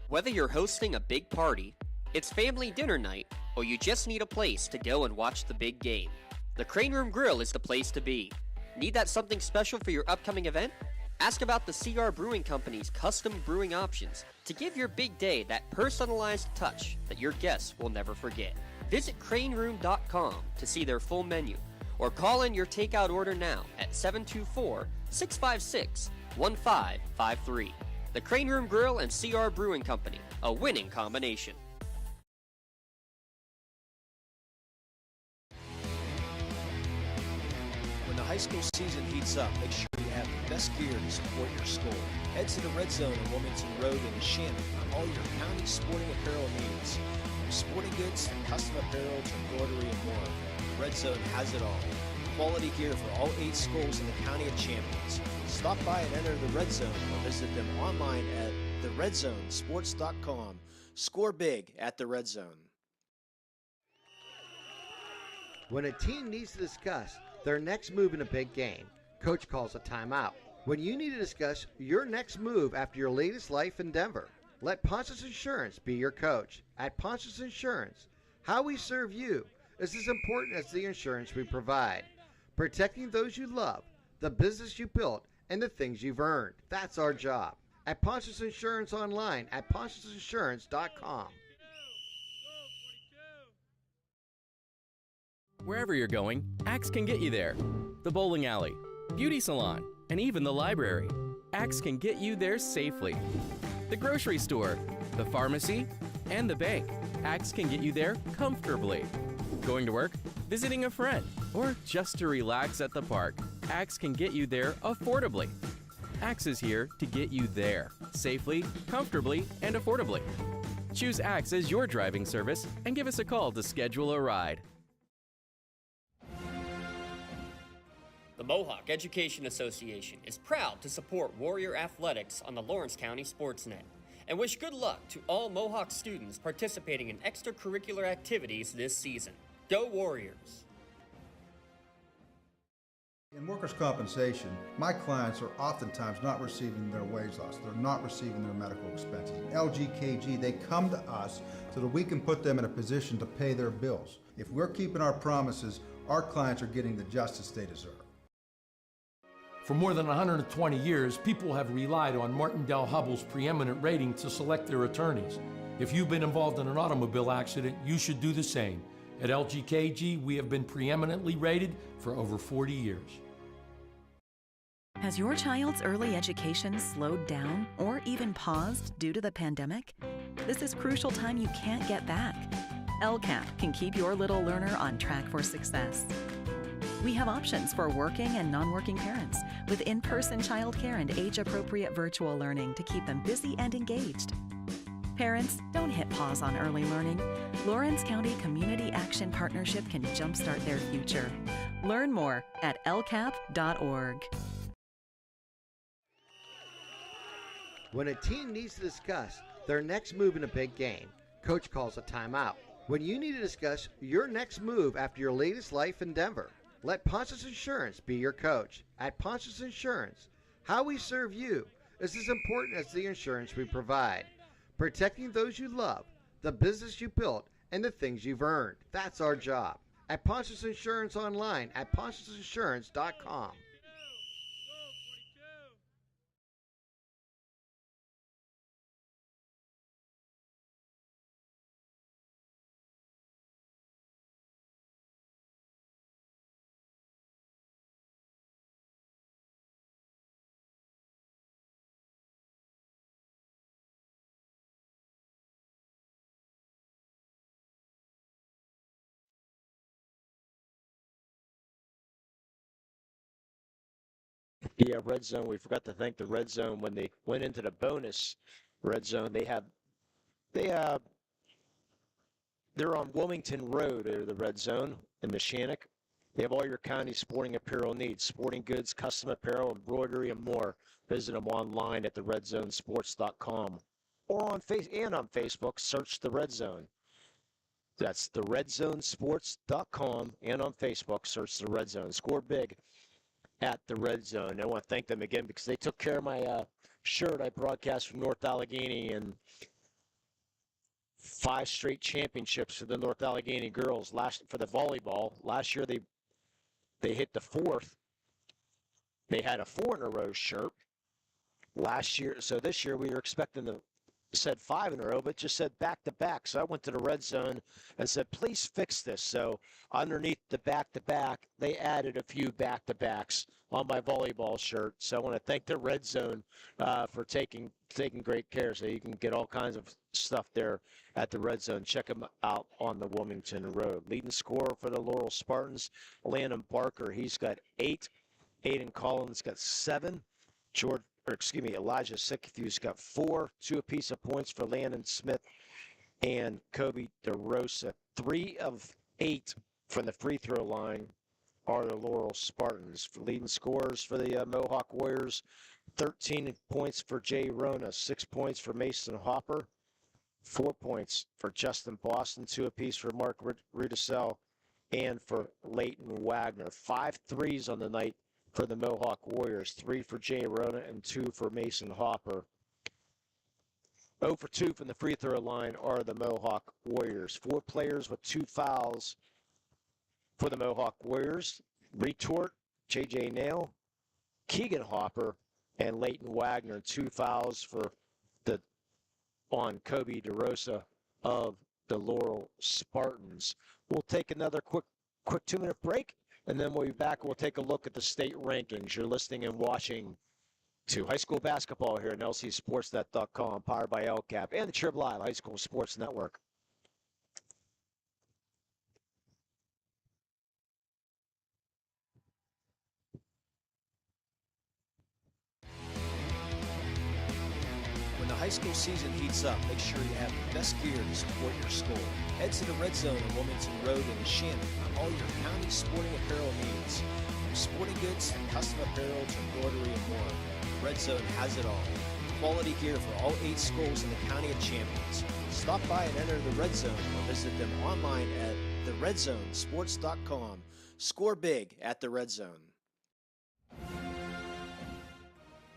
Whether you're hosting a big party, it's family dinner night, or you just need a place to go and watch the big game, the Crane Room Grill is the place to be. Need that something special for your upcoming event? Ask about the CR Brewing Company's custom brewing options to give your big day that personalized touch that your guests will never forget. Visit craneroom.com to see their full menu, or call in your takeout order now at 724-656-1553. The Crane Room Grill and CR Brewing Company, a winning combination. When the high school season heats up, make sure you have the best gear to support your school. Head to the Red Zone on Wilmington Road in Shannon for all your county sporting apparel needs. From sporting goods, custom apparel, to embroidery and more, Red Zone has it all. Quality gear for all 8 schools in the County of Champions. Stop by and enter the Red Zone or visit them online at theredzonesports.com. Score big at the Red Zone. When a team needs to discuss their next move in a big game, coach calls a timeout. When you need to discuss your next move after your latest life endeavor, let Ponce's Insurance be your coach. At Ponce's Insurance, how we serve you is as important as the insurance we provide. Protecting those you love, the business you built, and the things you've earned. That's our job. At Ponce's Insurance online at poncesinsurance.com. Wherever you're going, Axe can get you there. The bowling alley, beauty salon, and even the library. Axe can get you there safely. The grocery store, the pharmacy, and the bank. Axe can get you there comfortably. Going to work, visiting a friend, or just to relax at the park. Axe can get you there affordably. Axe is here to get you there safely, comfortably, and affordably. Choose Axe as your driving service and give us a call to schedule a ride. The Mohawk Education Association is proud to support Warrior Athletics on the Lawrence County SportsNet and wish good luck to all Mohawk students participating in extracurricular activities this season. Go Warriors! In workers' compensation, my clients are oftentimes not receiving their wage loss. They're not receiving their medical expenses. LGKG, they come to us so that we can put them in a position to pay their bills. If we're keeping our promises, our clients are getting the justice they deserve. For more than 120 years, people have relied on Martindale-Hubbell's preeminent rating to select their attorneys. If you've been involved in an automobile accident, you should do the same. At LGKG, we have been preeminently rated for over 40 years. Has your child's early education slowed down or even paused due to the pandemic? This is crucial time you can't get back. LCAP can keep your little learner on track for success. We have options for working and non-working parents with in-person childcare and age-appropriate virtual learning to keep them busy and engaged. Parents, don't hit pause on early learning. Lawrence County Community Action Partnership can jumpstart their future. Learn more at lcap.org. When a team needs to discuss their next move in a big game, coach calls a timeout. When you need to discuss your next move after your latest life endeavor, let Ponce's Insurance be your coach. At Ponce's Insurance, how we serve you is as important as the insurance we provide. Protecting those you love, the business you built, and the things you've earned. That's our job. At Ponce's Insurance online at poncesinsurance.com. Yeah, Red Zone. We forgot to thank the Red Zone when they went into the bonus Red Zone. They're on Wilmington Road, the Red Zone in Mechanic. They have all your county sporting apparel needs, sporting goods, custom apparel, embroidery, and more. Visit them online at theredzonesports.com or on Facebook. Search the Red Zone. That's theredzonesports.com, and on Facebook, search the Red Zone. Score big at the Red Zone. I want to thank them again because they took care of my shirt I broadcast from North Allegheny, and 5 straight championships for the North Allegheny girls for the volleyball. Last year they hit the 4th. They had a 4-in-a-row shirt last year. So this year we were expecting said 5 in a row, but just said back-to-back. So I went to the Red Zone and said, please fix this. So underneath the back-to-back, they added a few back-to-backs on my volleyball shirt. So I want to thank the Red Zone for taking great care. So you can get all kinds of stuff there at the Red Zone. Check them out on the Wilmington Road. Leading scorer for the Laurel Spartans, Landon Barker. He's got 8. Aiden Collins got 7. Elijah Sickthew's got 4, 2 apiece of points for Landon Smith and Kobe DeRosa. 3 of 8 from the free throw line are the Laurel Spartans. For leading scorers for the Mohawk Warriors, 13 points for Jay Rona, 6 points for Mason Hopper, 4 points for Justin Boston, 2 apiece for Mark Rudisell and for Leighton Wagner. 5 threes on the night for the Mohawk Warriors, 3 for Jay Rona and 2 for Mason Hopper. 0 for 2 from the free throw line are the Mohawk Warriors. 4 players with 2 fouls for the Mohawk Warriors. Retort, J.J. Nail, Keegan Hopper, and Leighton Wagner. 2 fouls on Kobe DeRosa of the Laurel Spartans. We'll take another quick quick 2-minute break, and then we'll be back and we'll take a look at the state rankings. You're listening and watching to high school basketball here on lcsportsnet.com, powered by LCAP and the Trib Live High School Sports Network. When the high school season heats up, make sure you have the best gear to support your school. Head to the Red Zone on Wilmington Road in Shannon for all your county sporting apparel needs. From sporting goods, custom apparel to embroidery and more, Red Zone has it all. Quality gear for all 8 schools in the County of Champions. Stop by and enter the Red Zone or visit them online at theredzzonesports.com. Score big at the Red Zone.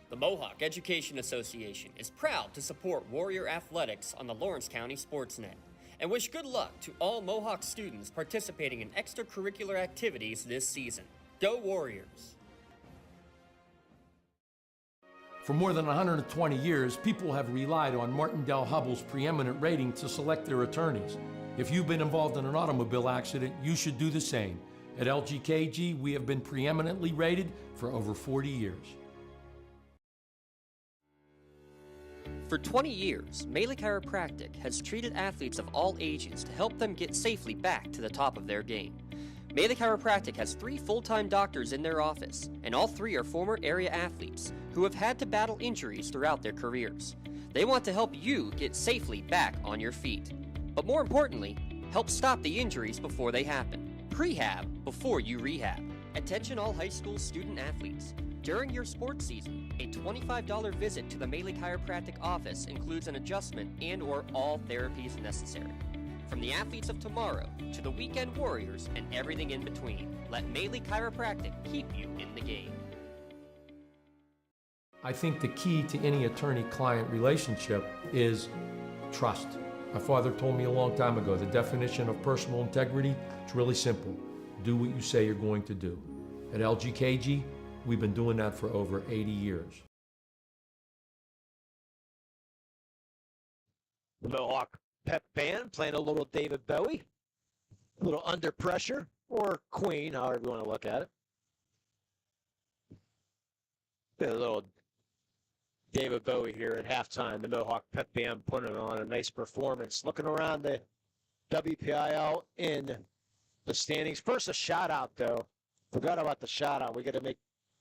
The Mohawk Education Association is proud to support Warrior Athletics on the Lawrence County SportsNet and wish good luck to all Mohawk students participating in extracurricular activities this season. Go Warriors! For more than 120 years, people have relied on Martindale-Hubbell's preeminent rating to select their attorneys. If you've been involved in an automobile accident, you should do the same. At LGKG, we have been preeminently rated for over 40 years. For 20 years, Melee Chiropractic has treated athletes of all ages to help them get safely back to the top of their game. Melee Chiropractic has 3 full-time doctors in their office, and all 3 are former area athletes who have had to battle injuries throughout their careers. They want to help you get safely back on your feet. But more importantly, help stop the injuries before they happen. Prehab before you rehab. Attention all high school student athletes. During your sports season, a $25 visit to the Melee Chiropractic office includes an adjustment and/or all therapies necessary. From the athletes of tomorrow to the weekend warriors and everything in between, let Melee Chiropractic keep you in the game. I think the key to any attorney-client relationship is trust. My father told me a long time ago, the definition of personal integrity is really simple. Do what you say you're going to do. At LGKG, we've been doing that for over 80 years. The Mohawk Pep Band playing a little David Bowie, a little Under Pressure, or Queen, however you want to look at it. Been a little David Bowie here at halftime. The Mohawk Pep Band putting on a nice performance. Looking around the WPIAL in the standings. First, a shout out though. Forgot about the shout out. We got to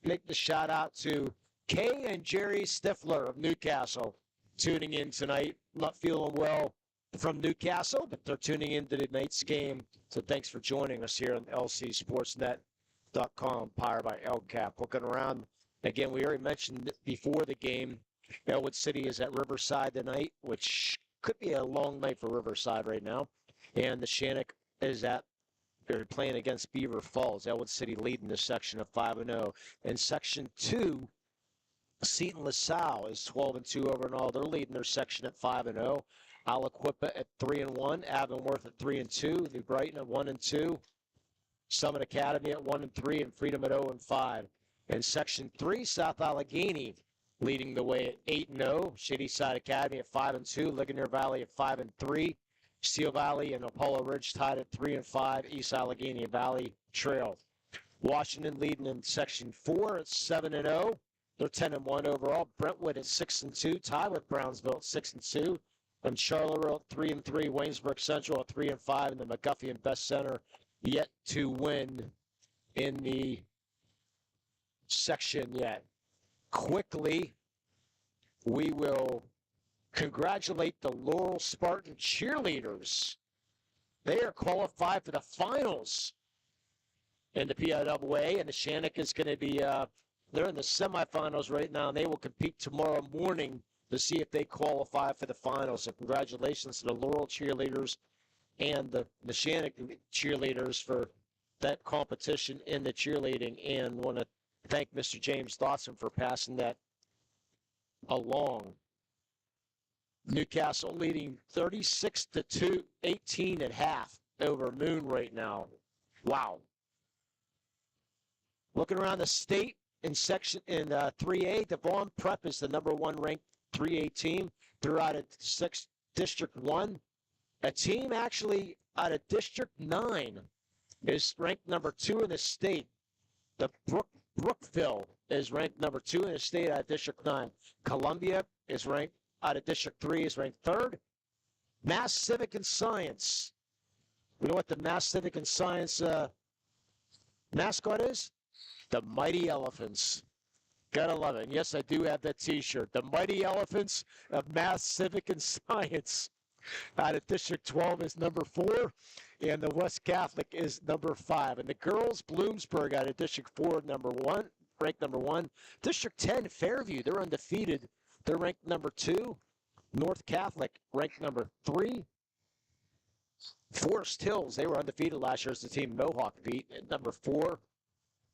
make the shout out to Kay and Jerry Stifler of Newcastle tuning in tonight. Not feeling well from Newcastle, but they're tuning into tonight's game. So thanks for joining us here on lcsportsnet.com, powered by LCAP. Looking around, again, we already mentioned before the game, Elwood City is at Riverside tonight, which could be a long night for Riverside right now. And the Shannock is they're playing against Beaver Falls. Elwood City leading this section of 5-0. In Section 2, Seton LaSalle is 12-2 overall. They're leading their section at 5-0. Aliquippa at 3-1. Avonworth at 3-2. New Brighton at 1-2. Summit Academy at 1-3, and Freedom at 0-5. In Section 3, South Allegheny leading the way at 8-0. Shadyside Academy at 5-2. Ligonier Valley at 5-3. Steel Valley and Apollo Ridge tied at 3-5. East Allegheny Valley Trail. Washington leading in Section 4 at 7-0. They're 10-1 overall. Brentwood at 6-2, tied with Brownsville at 6-2. And Charleroi at 3-3. Waynesburg Central at 3-5. And the McGuffey and Best Center yet to win in the section yet. Quickly, we will congratulate the Laurel Spartan cheerleaders. They are qualified for the finals in the PIAA, and the Shannock is going to be, they're in the semifinals right now, and they will compete tomorrow morning to see if they qualify for the finals. So congratulations to the Laurel cheerleaders and the Shannock cheerleaders for that competition in the cheerleading, and want to thank Mr. James Dawson for passing that along. Newcastle leading 36-2, 18 at half over Moon right now. Wow. Looking around the state in 3A, Devon Prep is the number 1 ranked 3A team. They're out of District 1. A team actually out of District 9 is ranked number 2 in the state. The Brookville is ranked number 2 in the state out of District 9. Columbia is ranked out of District 3, is ranked 3rd. Mass Civic and Science. You know what the Mass Civic and Science mascot is? The Mighty Elephants. Gotta love it. And yes, I do have that t-shirt. The Mighty Elephants of Math, Civic, and Science. Out of District 12 is number 4, and the West Catholic is number 5. And the girls, Bloomsburg out of District 4, ranked number 1. District 10, Fairview, they're undefeated. They're ranked number 2. North Catholic ranked number 3. Forest Hills, they were undefeated last year as the team Mohawk beat at number 4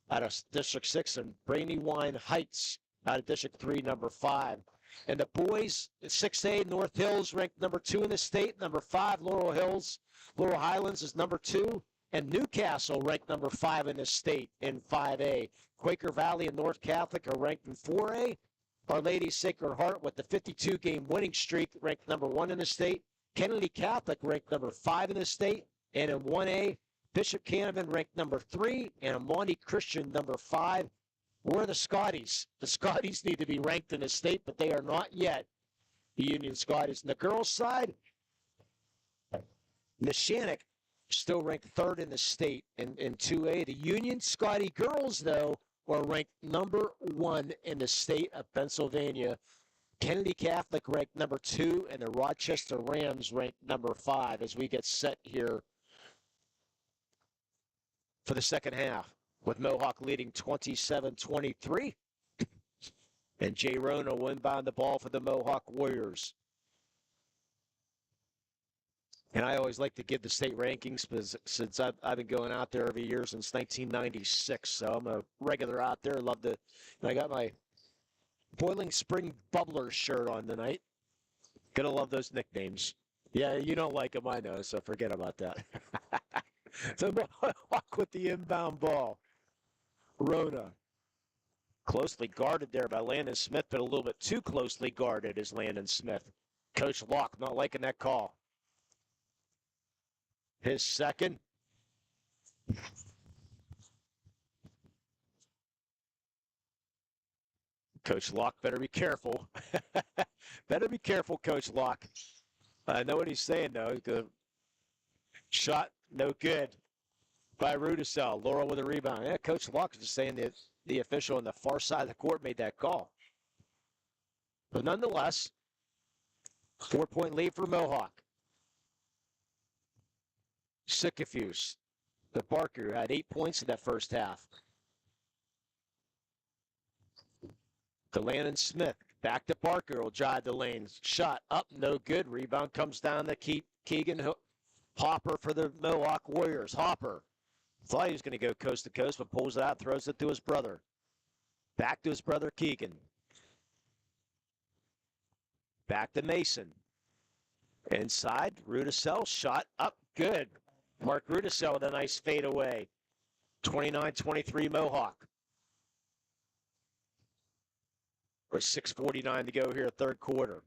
out of District 6. And Brandywine Heights out of District 3, number 5. And the boys, 6A, North Hills ranked number 2 in the state. Number 5, Laurel Highlands is number 2. And Newcastle ranked number 5 in the state in 5A. Quaker Valley and North Catholic are ranked in 4A. Our Lady's Sacred Heart with the 52-game winning streak ranked number 1 in the state. Kennedy Catholic ranked number 5 in the state. And in 1A, Bishop Canavan ranked number 3. And Monty Christian number 5. We're the Scotties. The Scotties need to be ranked in the state, but they are not yet. The Union Scotties. On the girls' side, Neshannock still ranked 3rd in the state in 2A. The Union Scotty girls, though, are ranked number 1 in the state of Pennsylvania. Kennedy Catholic ranked number 2, and the Rochester Rams ranked number 5 as we get set here for the second half, with Mohawk leading 27-23. And Jay Rona will inbound the ball for the Mohawk Warriors. And I always like to give the state rankings since I've been going out there every year since 1996. So I'm a regular out there. I got my Boiling Spring Bubbler shirt on tonight. Gonna love those nicknames. Yeah, you don't like them, I know, so forget about that. So Mohawk with the inbound ball. Rona. Closely guarded there by Landon Smith, but a little bit too closely guarded is Landon Smith. Coach Locke not liking that call. His second. Coach Locke better be careful. Better be careful, Coach Locke. I know what he's saying, though. The shot, no good by Rudisell. Laurel with a rebound. Yeah, Coach Locke is just saying that the official on the far side of the court made that call. But nonetheless, 4-point lead for Mohawk. Sycophus, the Barker, had 8 points in that first half. To Landon Smith, back to Barker, will drive the lane. Shot up, no good. Rebound comes down to Keegan Hopper for the Mohawk Warriors. Hopper thought he was going to go coast to coast, but pulls it out, throws it to his brother. Back to his brother Keegan. Back to Mason. Inside, Rudisell, shot up, good. Mark Rudisell with a nice fade away. 29-23 Mohawk. With 6:49 to go here, third quarter.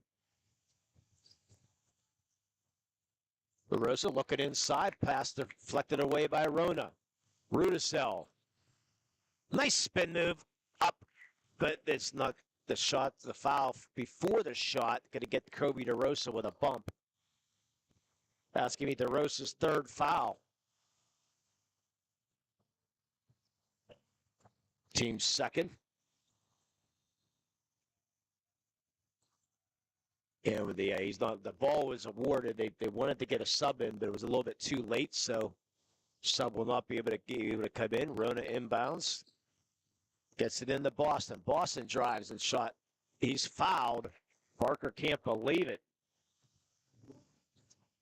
LaRosa looking inside, pass deflected away by Rona. Rudisell. Nice spin move up, but it's not the shot, the foul before the shot. Going to get Kobe DeRosa with a bump. That's going to be DeRosa's third foul. Team second. And with the ball was awarded. They wanted to get a sub in, but it was a little bit too late. So sub will not be able to come in. Rona inbounds, gets it into Boston. Boston drives and shot. He's fouled. Parker can't believe it.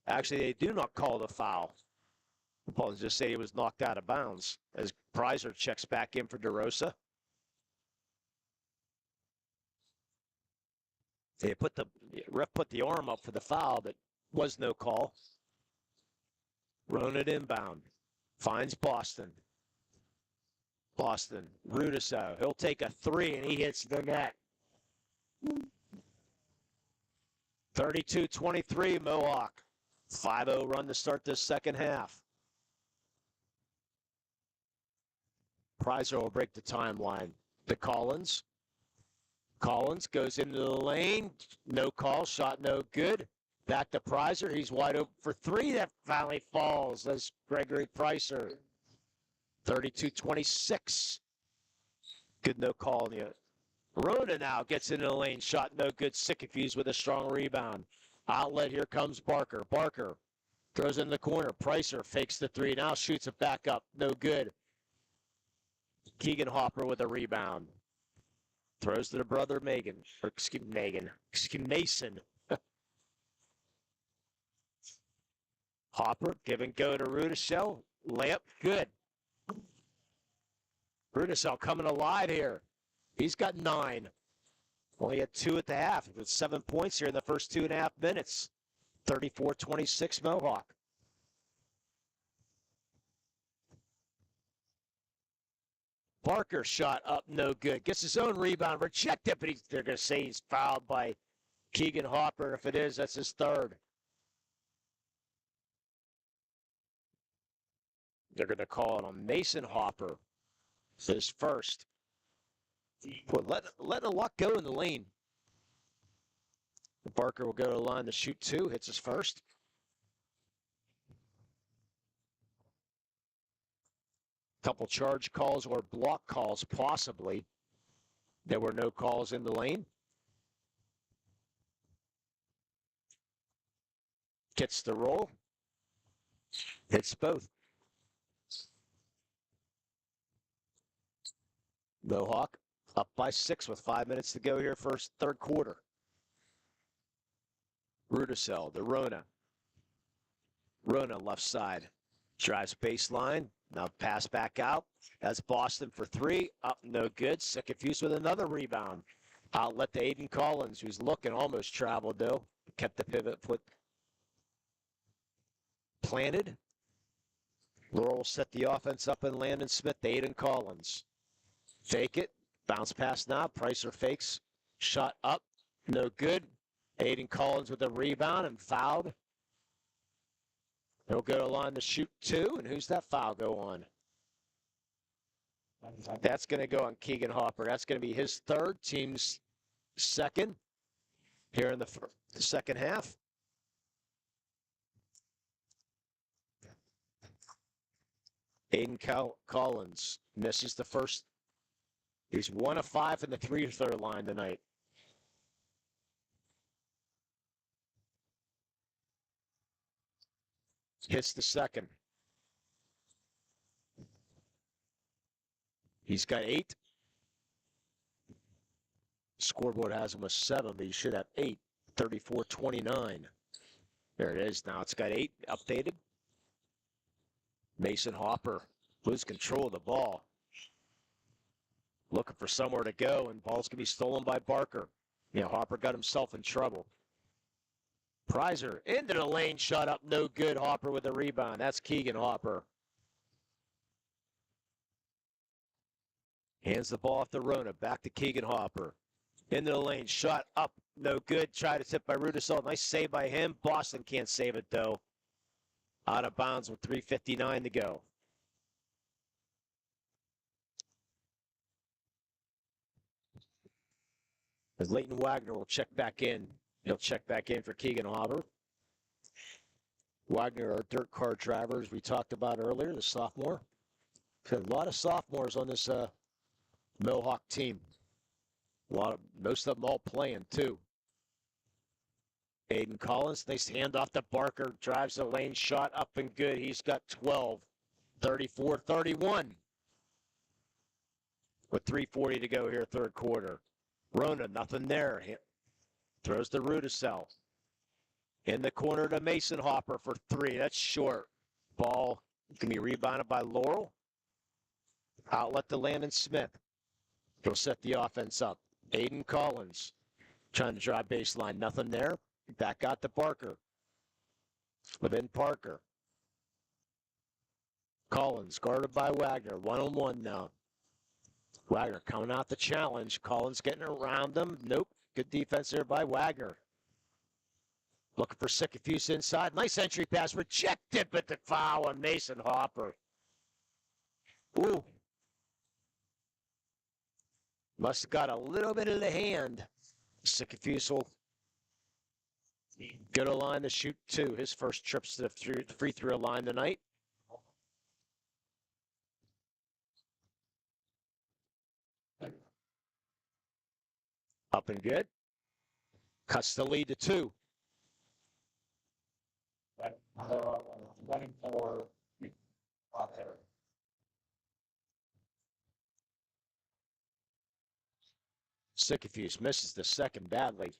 Actually, they do not call the foul. The ball just say he was knocked out of bounds as Prizer checks back in for DeRosa. Ref put the arm up for the foul, but was no call. Rona inbound. Finds Boston. Boston. Rudisell. He'll take a three, and he hits the net. 32-23 Mohawk. 5-0 run to start this second half. Prizer will break the timeline. To Collins. Collins goes into the lane. No call. Shot no good. Back to Prizer. He's wide open for three. That finally falls. That's Gregory Prizer. 32-26. Good no call in the Rhoda now gets into the lane. Shot no good. Sycophus with a strong rebound. Outlet. Here comes Barker. Barker throws in the corner. Pricer fakes the three. Now shoots it back up. No good. Keegan Hopper with a rebound. Throws to the brother Mason. Hopper, give and go to Rudisell. Layup, good. Rudisell coming alive here. He's got 9. Only had 2 at the half. With 7 points here in the first 2.5 minutes. 34-26 Mohawk. Barker shot up, no good. Gets his own rebound, rejected, but they're going to say he's fouled by Keegan Hopper. If it is, that's his third. They're going to call it on Mason Hopper. His first. Boy, letting a lot go in the lane. Barker will go to the line to shoot 2. Hits his first. Couple charge calls or block calls, possibly. There were no calls in the lane. Gets the roll. Hits both. Mohawk up by 6 with 5 minutes to go here, third quarter. Rudisell, the Rona. Rona left side. Drives baseline. Now pass back out. That's Boston for 3. Up, no good. Sycophus with another rebound. Outlet to Aiden Collins, who's looking, almost traveled though. Kept the pivot foot planted. Laurel will set the offense up and Landon Smith to Aiden Collins. Fake it. Bounce pass now. Pricer fakes. Shot up. No good. Aiden Collins with a rebound and fouled. He'll go to line to shoot 2. And who's that foul go on? That's going to go on Keegan Hopper. That's going to be his third, team's second here in the second half. Aiden Collins misses the first. He's 1 of 5 from the 3-3 line tonight. Hits the second. He's got 8. Scoreboard has him with 7, but he should have 8. 34-29. There it is now. It's got 8 updated. Mason Hopper loses control of the ball. Looking for somewhere to go, and ball's going to be stolen by Barker. Hopper got himself in trouble. Prizer into the lane, shot up, no good. Hopper with a rebound. That's Keegan Hopper. Hands the ball off to Rona. Back to Keegan Hopper. Into the lane, shot up, no good. Tried to tip by Rudisell. Nice save by him. Boston can't save it, though. Out of bounds with 3:59 to go. As Leighton Wagner will check back in. He'll check back in for Keegan Hopper. Wagner, our dirt car driver, as we talked about earlier, the sophomore. A lot of sophomores on this Mohawk team. Most of them all playing, too. Aiden Collins, nice handoff to Barker. Drives the lane, shot up and good. He's got 12. 34-31. With 3:40 to go here, third quarter. Rona, nothing there. Throws to Rudisell. In the corner to Mason Hopper for 3. That's short. Ball can be rebounded by Laurel. Outlet to Landon Smith. He'll set the offense up. Aiden Collins trying to drive baseline. Nothing there. Back out to Barker. Within Parker. Collins guarded by Wagner. 1-on-1 now. Wagner coming out the challenge. Collins getting around him. Nope. Good defense there by Wagner. Looking for Sycophus inside. Nice entry pass. Rejected, but the foul on Mason Hopper. Ooh. Must have got a little bit of the hand. Sycophus will go to line to shoot two. His first trips to the free throw line tonight. Up and good. Cuts the lead to two. 24. Sycophus misses the second badly.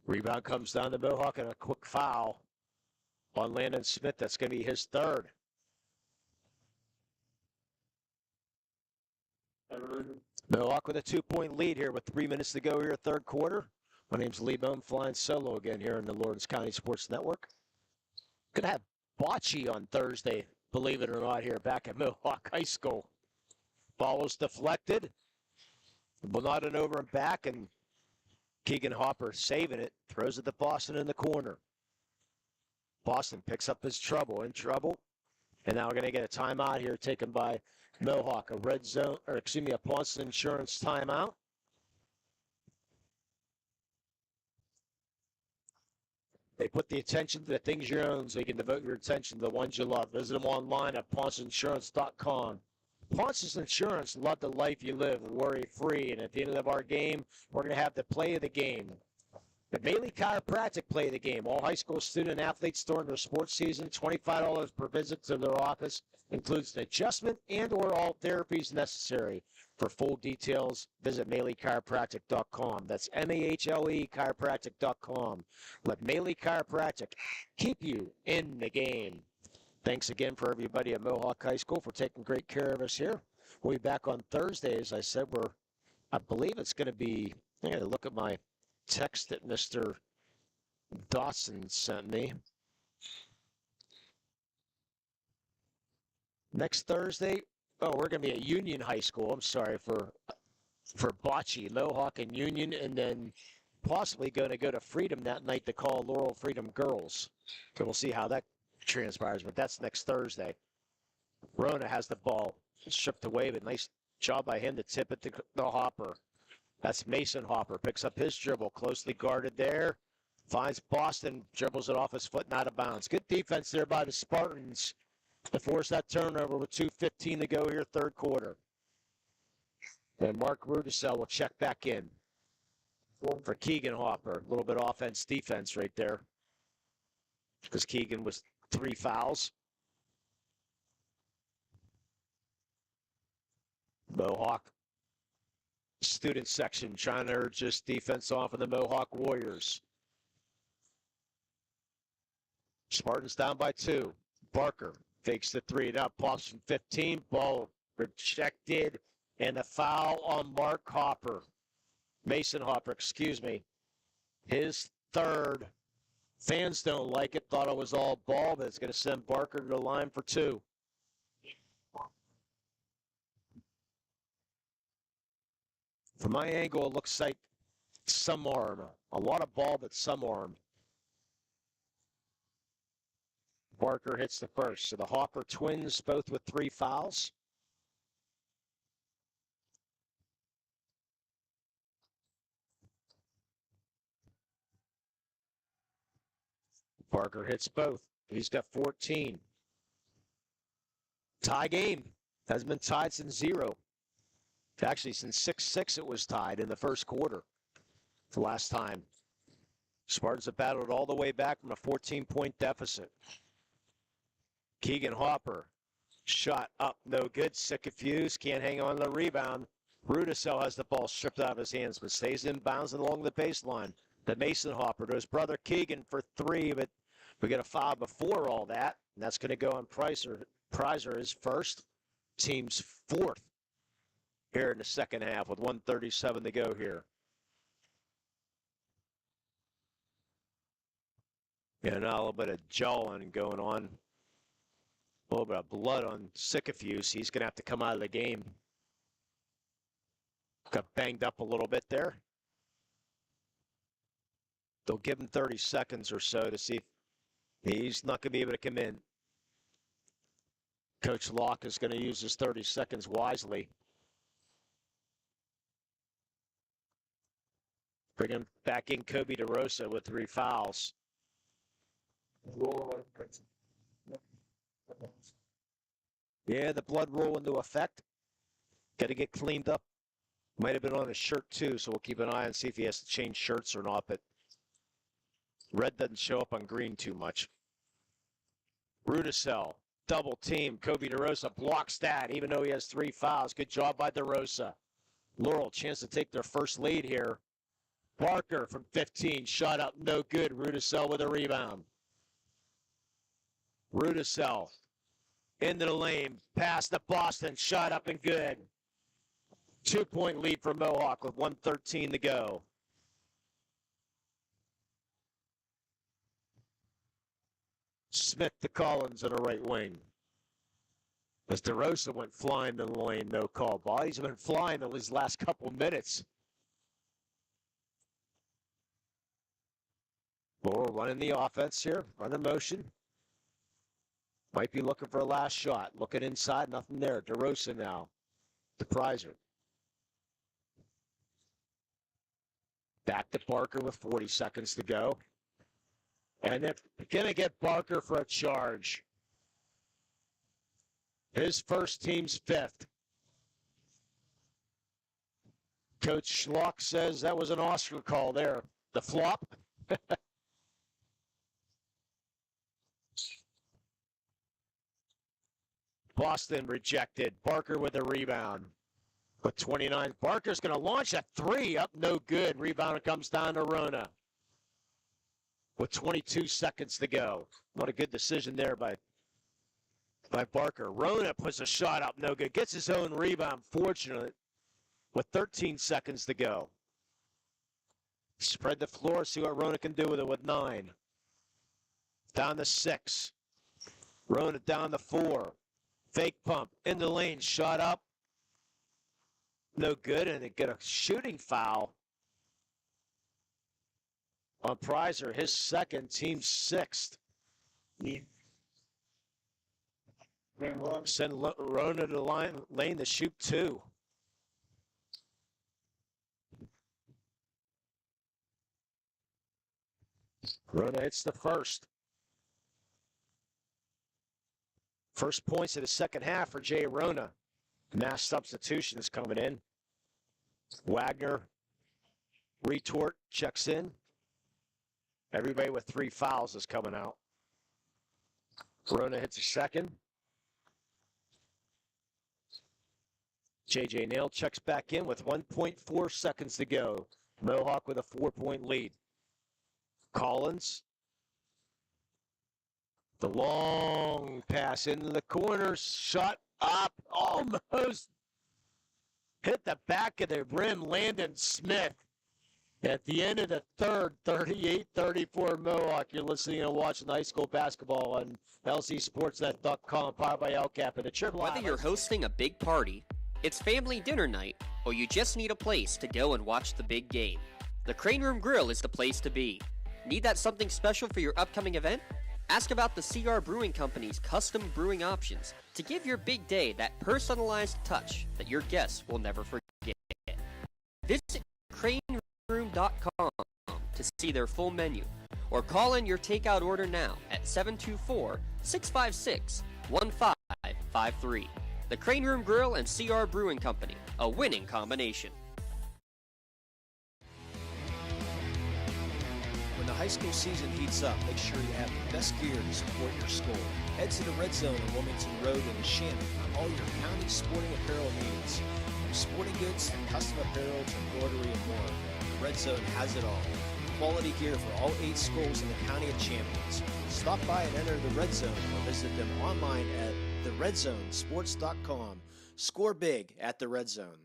Rebound comes down to Mohawk and a quick foul on Landon Smith. That's going to be his third. Mohawk with a 2-point lead here with 3 minutes to go here, third quarter. My name's Lee Bone, flying solo again here in the Lawrence County Sports Network. Going to have bocce on Thursday, believe it or not, here back at Mohawk High School. Ball was deflected. Nodding over and back, and Keegan Hopper saving it. Throws it to Boston in the corner. Boston picks up his trouble, And now we're going to get a timeout here taken by Mohawk, a Ponce Insurance timeout. They put the attention to the things you own so you can devote your attention to the ones you love. Visit them online at PonceInsurance.com. Ponce's Insurance, love the life you live, worry-free. And at the end of our game, we're going to have the play of the game. The Bailey Chiropractic play of the game. All high school student athletes during their sports season, $25 per visit to their office. Includes an adjustment and or all therapies necessary. For full details, visit MahleyChiropractic.com. That's MAHLE chiropractic.com. Let Mahley Chiropractic keep you in the game. Thanks again for everybody at Mohawk High School for taking great care of us here. We'll be back on Thursday. As I said, I believe it's going to be, I got to look at my text that Mr. Dawson sent me. Next Thursday, we're going to be at Union High School. I'm sorry for bocce, Mohawk and Union, and then possibly going to go to Freedom that night to call Laurel Freedom Girls. So we'll see how that transpires, but that's next Thursday. Rona has the ball stripped away, but nice job by him to tip it to the Hopper. That's Mason Hopper. Picks up his dribble, closely guarded there. Finds Boston, dribbles it off his foot and out of bounds. Good defense there by the Spartans to force that turnover with 2:15 to go here, third quarter. And Mark Rudisell will check back in for Keegan Hopper. A little bit offense, defense right there, because Keegan was 3 fouls. Mohawk student section trying to urge this defense off of the Mohawk Warriors. Spartans down by 2. Barker fakes the 3. Now pops from 15. Ball rejected. And a foul on Mark Hopper. Mason Hopper, excuse me. His third. Fans don't like it. Thought it was all ball, but it's going to send Barker to the line for 2. From my angle, it looks like some arm. A lot of ball, but some arm. Barker hits the first. So the Hopper twins both with 3 fouls. Barker hits both. He's got 14. Tie game. Hasn't been tied since 0. Actually, since 6-6 it was tied in the first quarter. The last time. Spartans have battled all the way back from a 14-point deficit. Keegan Hopper. Shot up. No good. Sycophus can't hang on to the rebound. Rudisell has the ball stripped out of his hands, but stays in bounds along the baseline. The Mason Hopper to his brother Keegan for 3, but we get a foul before all that, and that's going to go on Prizer, his first, team's 4th here in the second half with 1:37 to go here. Yeah, now a little bit of jawing going on. A little bit of blood on Sycophus. He's going to have to come out of the game. Got banged up a little bit there. They'll give him 30 seconds or so to see if he's not going to be able to come in. Coach Locke is going to use his 30 seconds wisely. Bring him back in Kobe DeRosa with 3 fouls. Yeah, the blood roll into effect. Got to get cleaned up. Might have been on his shirt too, so we'll keep an eye and see if he has to change shirts or not. But red doesn't show up on green too much. Rudisell, double team. Kobe DeRosa blocks that, even though he has 3 fouls. Good job by DeRosa. Laurel, chance to take their first lead here. Barker from 15, shot up, no good. Rudisell with a rebound. Rudisell into the lane, pass to Boston, shot up and good. 2-point lead for Mohawk with 1:13 to go. Smith to Collins on the right wing. As DeRosa went flying in the lane, no call. Bodies have been flying in these last couple minutes. Laurel running the offense here, running motion. Might be looking for a last shot. Looking inside, nothing there. DeRosa now. The prizer. Back to Barker with 40 seconds to go. And they're going to get Barker for a charge. His first, team's 5th. Coach Schlock says that was an Oscar call there. The flop. Boston rejected. Barker with a rebound. With 29, Barker's going to launch a 3 up, no good. Rebound comes down to Rona. With 22 seconds to go. What a good decision there by Barker. Rona puts a shot up, no good. Gets his own rebound, fortunate, with 13 seconds to go. Spread the floor, see what Rona can do with it with 9. Down to 6. Rona down to 4. Fake pump, in the lane, shot up. No good, and they get a shooting foul on Prizer, his 2nd, team 6th. Send Rona to the lane to shoot 2. Rona hits the first. First points of the second half for Jay Rona. Mass substitution is coming in. Wagner, retort, checks in. Everybody with 3 fouls is coming out. Rona hits a second. J.J. Nail checks back in with 1.4 seconds to go. Mohawk with a 4-point lead. Collins. The long pass into the corner. Shot up. Almost hit the back of the rim. Landon Smith. At the end of the third, 38-34 Mohawk. You're listening and watching high school basketball on lcsportsnet.com, powered by LCAP and the Triple. Whether you're hosting a big party, it's family dinner night, or you just need a place to go and watch the big game, the Crane Room Grill is the place to be. Need that something special for your upcoming event? Ask about the CR Brewing Company's custom brewing options to give your big day that personalized touch that your guests will never forget. Visit craneroom.com to see their full menu, or call in your takeout order now at 724-656-1553. The Crane Room Grill and CR Brewing Company, a winning combination. When the high school season heats up, make sure you have the best gear to support your school. Head to the Red Zone on Wilmington Road in the Shannon for all your county sporting apparel needs. From sporting goods to custom apparel to embroidery and more, the Red Zone has it all. Quality gear for all 8 schools in the County of Champions. Stop by and enter the Red Zone or visit them online at theredzonesports.com. Score big at the Red Zone.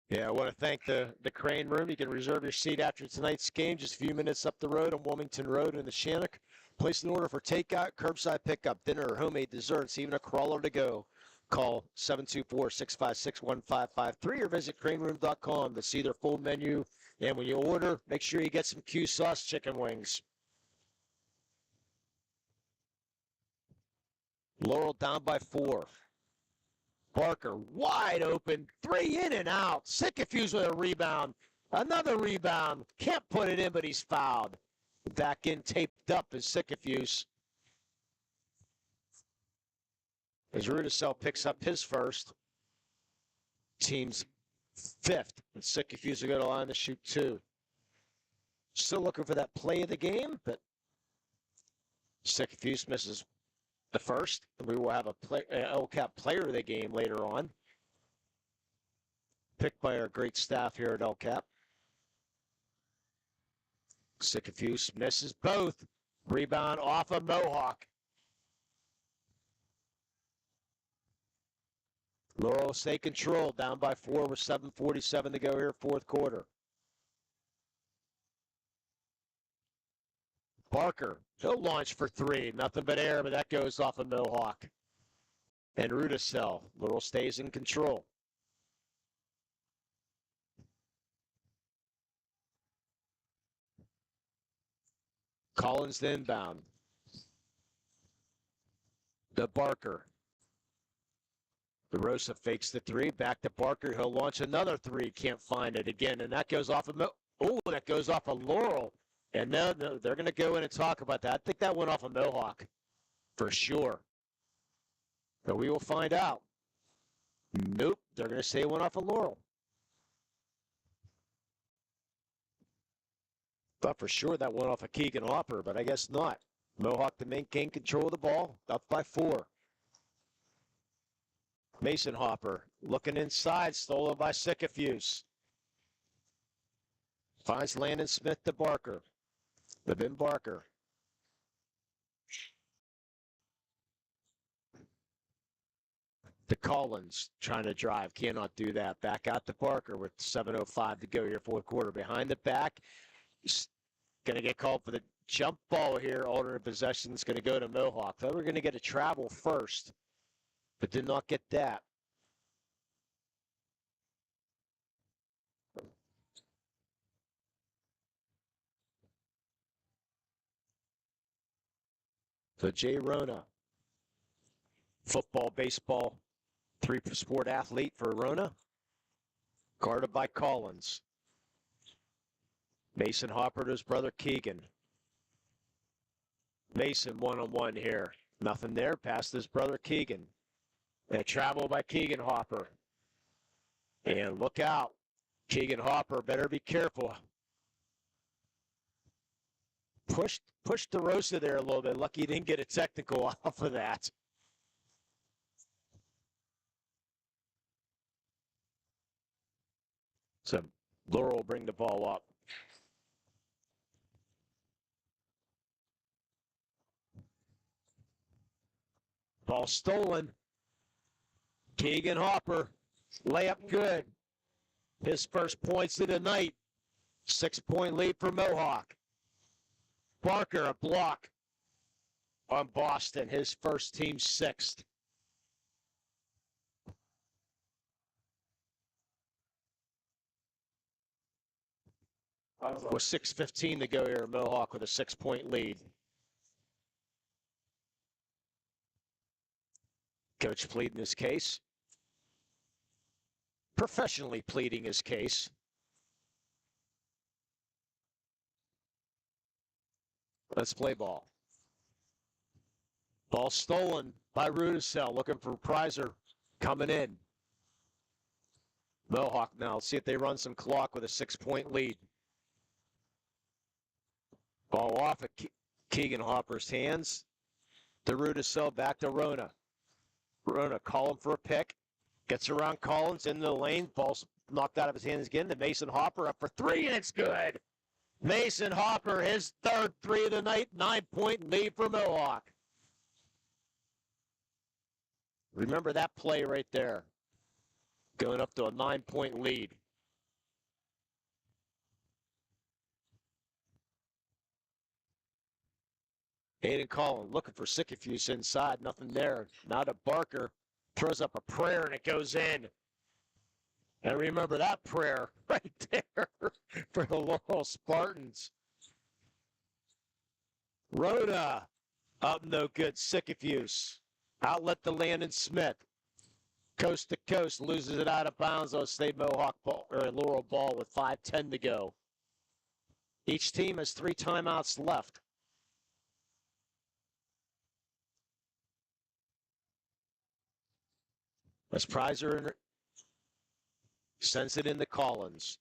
Yeah, I want to thank the Crane Room. You can reserve your seat after tonight's game, just a few minutes up the road on Wilmington Road in the Shannock. Place an order for takeout, curbside pickup, dinner, or homemade desserts, even a crawler to go. Call 724-656-1553 or visit craneroom.com to see their full menu. And when you order, make sure you get some Q sauce chicken wings. Laurel down by 4. Barker wide open, 3 in and out. Sickifuse with a rebound. Another rebound. Can't put it in, but he's fouled. Back in, taped up is Sycophus. As Rudisell picks up his first. Team's fifth. And Sycophus will go to the line to shoot 2. Still looking for that play of the game, but Sycophus misses the first. And we will have a LCAP player of the game later on. Picked by our great staff here at LCAP. Sycophus misses both. Rebound off of Mohawk. Laurel stay control, down by 4 with 7:47 to go here, fourth quarter. Barker, he'll launch for 3. Nothing but air, but that goes off of Mohawk. And Rudisell, Laurel stays in control. Collins the inbound. To Barker. DeRosa fakes the 3. Back to Barker. He'll launch another 3. Can't find it again. And that goes off of that goes off of Laurel. And now they're going to go in and talk about that. I think that went off of Mohawk for sure. But we will find out. Nope. They're going to say it went off of Laurel. Thought for sure that went off of Keegan Hopper, but I guess not. Mohawk to maintain control of the ball, up by 4. Mason Hopper looking inside, stolen by Sycophus. Finds Landon Smith to Barker. Levin Barker. To Collins, trying to drive, cannot do that. Back out to Barker with 7:05 to go here, fourth quarter. Behind the back, he's going to get called for the jump ball here. Alternate possession is going to go to Mohawk. Thought we were going to get a travel first, but did not get that. So Jay Rona, football, baseball, 3-sport athlete for Rona. Guarded by Collins. Mason Hopper to his brother Keegan. Mason one-on-one here. Nothing there. Past his brother Keegan. And a travel by Keegan Hopper. And look out. Keegan Hopper better be careful. Pushed DeRosa there a little bit. Lucky he didn't get a technical off of that. So Laurel will bring the ball up. Ball stolen. Keegan Hopper. Layup good. His first points of the night. 6-point lead for Mohawk. Barker, a block on Boston. His first, team 6th. With 6:15 to go here, Mohawk with a 6-point lead. Coach pleading his case. Professionally pleading his case. Let's play ball. Ball stolen by Rudisell. Looking for Prizer coming in. Mohawk now. Let's see if they run some clock with a 6-point lead. Ball off at Keegan Hopper's hands. To Rudisell, back to Rona. Rona calling for a pick. Gets around Collins into the lane. Ball's knocked out of his hands again. To Mason Hopper, up for 3, and it's good. Mason Hopper, his third 3 of the night. 9-point lead for Mohawk. Remember that play right there. Going up to a 9-point lead. Aiden Collins looking for Sycophus inside. Nothing there. Now to Barker. Throws up a prayer and it goes in. And remember that prayer right there for the Laurel Spartans. Rhoda up no good. Sycophus. Outlet to Landon Smith. Coast to coast, loses it out of bounds on State Mohawk ball, or Laurel ball with 5:10 to go. Each team has 3 timeouts left. As Prizer sends it into Collins.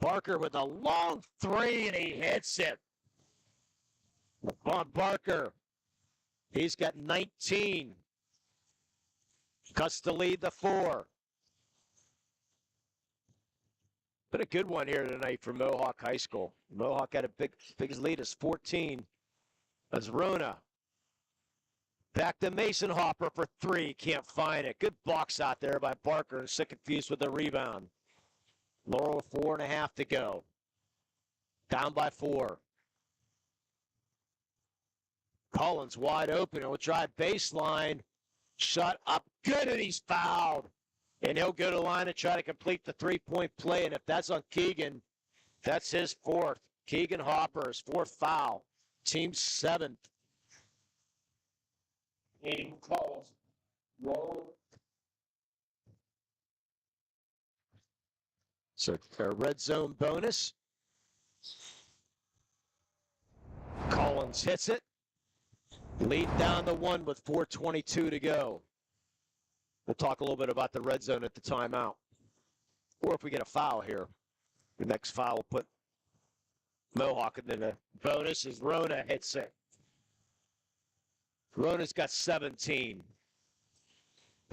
Barker with a long 3, and he hits it. On Barker. He's got 19. Cuts the lead to 4. Been a good one here tonight for Mohawk High School. Mohawk had a biggest lead is 14. As Rona. Back to Mason Hopper for 3. Can't find it. Good box out there by Barker. And sick confused with the rebound. Laurel with 4.5 to go. Down by 4. Collins wide open. He'll drive baseline. Shot up good, and he's fouled. And he'll go to the line and try to complete the 3-point play. And if that's on Keegan, that's his 4th. Keegan Hopper's 4th foul. Team 7th. Aiden Collins. Roll. So a red zone bonus. Collins hits it. Lead down to 1 with 4:22 to go. We'll talk a little bit about the red zone at the timeout. Or if we get a foul here, the next foul will put Mohawk in the bonus as Rona hits it. Rona's got 17.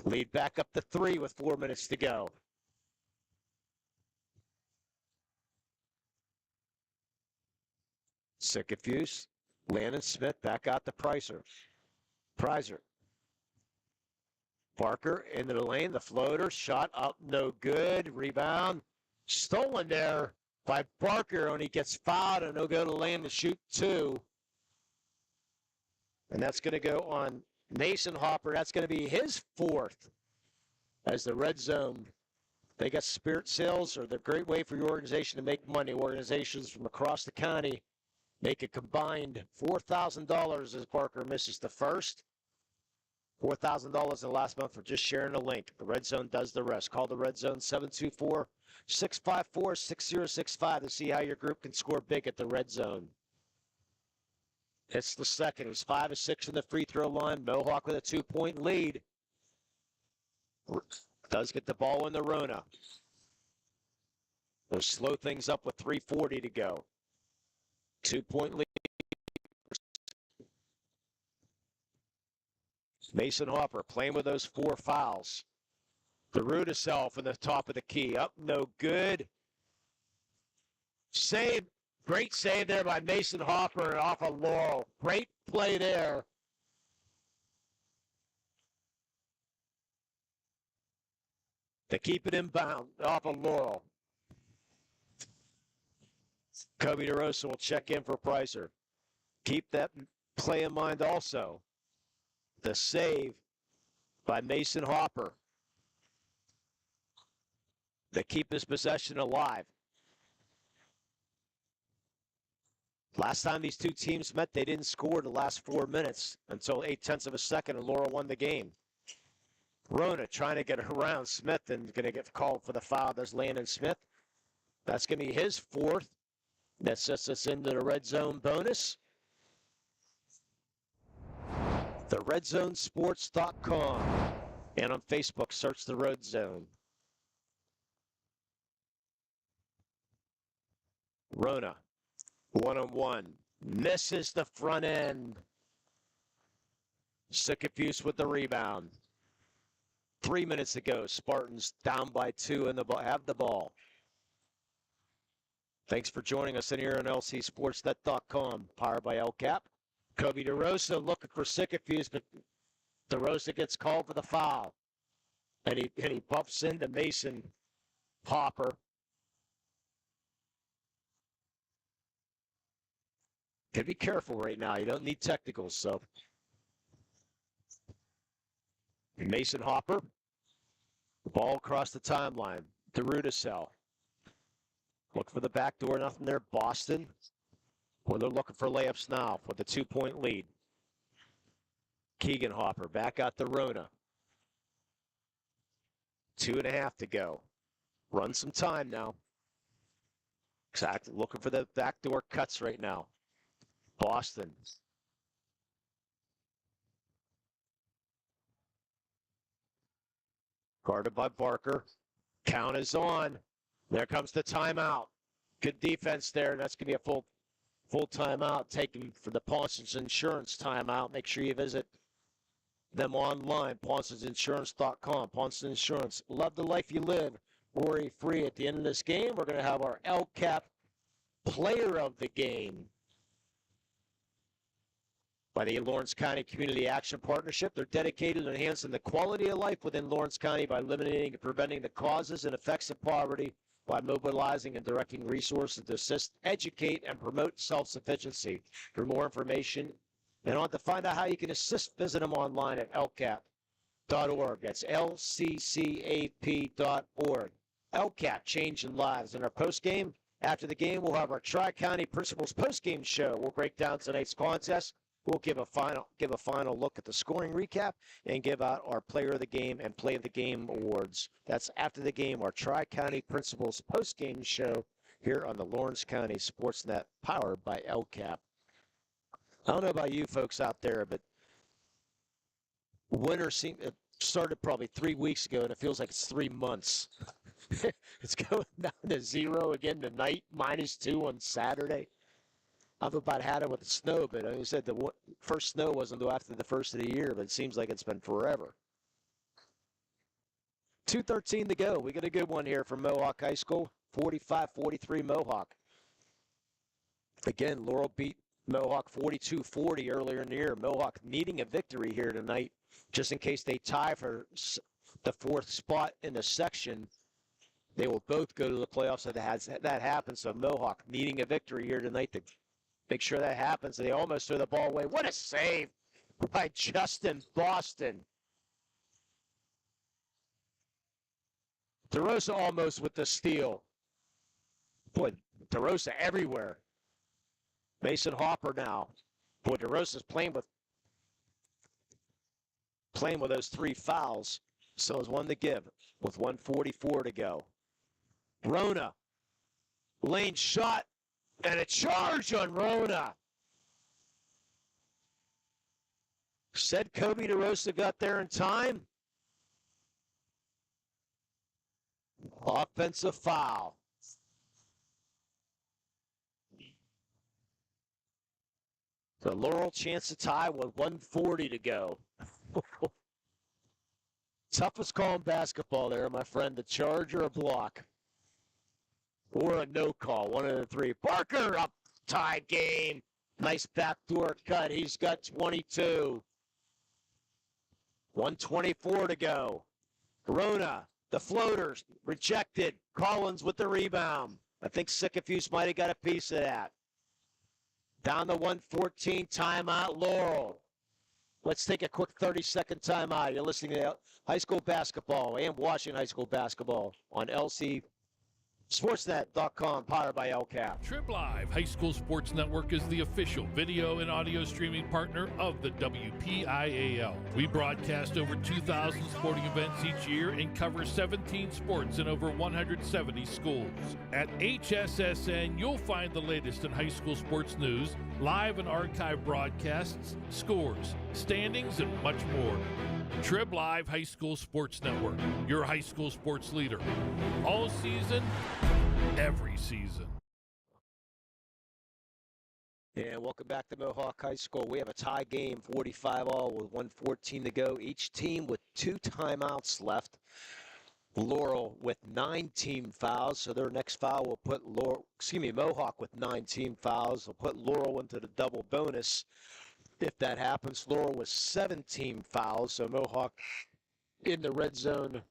Lead back up to 3 with 4 minutes to go. Sick confused. Landon Smith back out to Prizer. Barker into the lane. The floater. Shot up. No good. Rebound. Stolen there by Barker. And he gets fouled. And he'll go to the lane to shoot 2. And that's going to go on Mason Hopper. That's going to be his 4th. As the red zone. They got spirit sales. Or the great way for your organization to make money. Organizations from across the county make a combined $4,000 as Barker misses the first. $4,000 in the last month for just sharing a link. The Red Zone does the rest. Call the Red Zone 724-654-6065 to see how your group can score big at the Red Zone. It's the second. He's 5 of 6 from the free throw line. Mohawk with a 2-point lead. Does get the ball in the Rona. They'll slow things up with 3:40 to go. 2-point lead. Mason Hopper playing with those 4 fouls. The Rudisell from the top of the key. Up, no good. Save. Great save there by Mason Hopper off of Laurel. Great play there. To keep it inbound off of Laurel. Kobe DeRosa will check in for Prizer. Keep that play in mind also. The save by Mason Hopper. To keep this possession alive. Last time these two teams met, they didn't score the last 4 minutes until 0.8 of a second, and Laurel won the game. Rona trying to get around Smith and going to get called for the foul. There's Landon Smith. That's going to be his 4th. That sets us into the red zone bonus. The RedZoneSports.com. And on Facebook, search the Red Zone. Rona, 1-on-1. Misses the front end. Sick confused with the rebound. 3 minutes to go. Spartans down by 2 and have the ball. Thanks for joining us in here on LCSportsNet.com, powered by LCAP. Kobe DeRosa looking for sick confused, but DeRosa gets called for the foul. And he bumps into Mason Hopper. Gotta be careful right now. You don't need technicals, so. Mason Hopper. Ball across the timeline. DeRudisell. Look for the back door, nothing there. Boston. Well, they're looking for layups now with the 2-point lead. Keegan Hopper back out to Rona. 2.5 to go. Run some time now. Exactly. Looking for the backdoor cuts right now. Boston. Guarded by Barker. Count is on. There comes the timeout. Good defense there. That's going to be a full timeout taken for the Parsons Insurance timeout. Make sure you visit them online, ParsonsInsurance.com. Parsons Insurance. Love the life you live. Worry free. At the end of this game, we're going to have our LCAP Player of the Game by the Lawrence County Community Action Partnership. They're dedicated to enhancing the quality of life within Lawrence County by eliminating and preventing the causes and effects of poverty by mobilizing and directing resources to assist, educate, and promote self-sufficiency. For more information and to find out how you can assist, visit them online at lcap.org. That's lccap.org. LCAP, changing lives. In our postgame, after the game, we'll have our Tri-County Principals postgame show. We'll break down tonight's contest. We'll give a final look at the scoring recap and give out our Player of the Game and Play of the Game awards. That's after the game, our Tri-County Principals postgame show here on the Lawrence County SportsNet, powered by LCAP. I don't know about you folks out there, but winter it started probably 3 weeks ago, and it feels like it's 3 months. It's going down to 0 again tonight, -2 on Saturday. I've about had it with the snow, but I said the first snow wasn't until after the first of the year, but it seems like it's been forever. 2:13 to go. We got a good one here from Mohawk High School, 45-43 Mohawk. Again, Laurel beat Mohawk 42-40 earlier in the year. Mohawk needing a victory here tonight, just in case they tie for the 4th spot in the section. They will both go to the playoffs if that happens. So Mohawk needing a victory here tonight to make sure that happens. They almost threw the ball away. What a save by Justin Boston. DeRosa almost with the steal. Boy, DeRosa everywhere. Mason Hopper now. Boy, DeRosa's playing with those 3 fouls. So it's one to give with 1:44 to go. Rona. Lane shot. And a charge on Rona. Said Kobe DeRosa got there in time. Offensive foul. The Laurel chance to tie with 1:40 to go. Toughest call in basketball there, my friend. The charge or a block. Or a no call, one of the 3. Barker up, tie game. Nice backdoor cut. He's got 22. 1:24 to go. Rona, the floaters, rejected. Collins with the rebound. I think Sycophus might have got a piece of that. Down to 1:14, timeout, Laurel. Let's take a quick 30-second timeout. You're listening to high school basketball and Washington High School basketball on LC SportsNet.com, powered by LCAP. Trib Live High School Sports Network is the official video and audio streaming partner of the WPIAL. We broadcast over 2,000 sporting events each year and cover 17 sports in over 170 schools. At HSSN, you'll find the latest in high school sports news, live and archive broadcasts, scores, standings, and much more. Trib Live High School Sports Network, your high school sports leader. All season, every season. And welcome back to Mohawk High School. We have a tie game, 45-all with 1:14 to go. Each team with 2 timeouts left. Laurel with 9 team fouls, so their next foul will put Mohawk with 9 team fouls will put Laurel into the double bonus. If that happens, Laurel with 17 fouls, so Mohawk in the red zone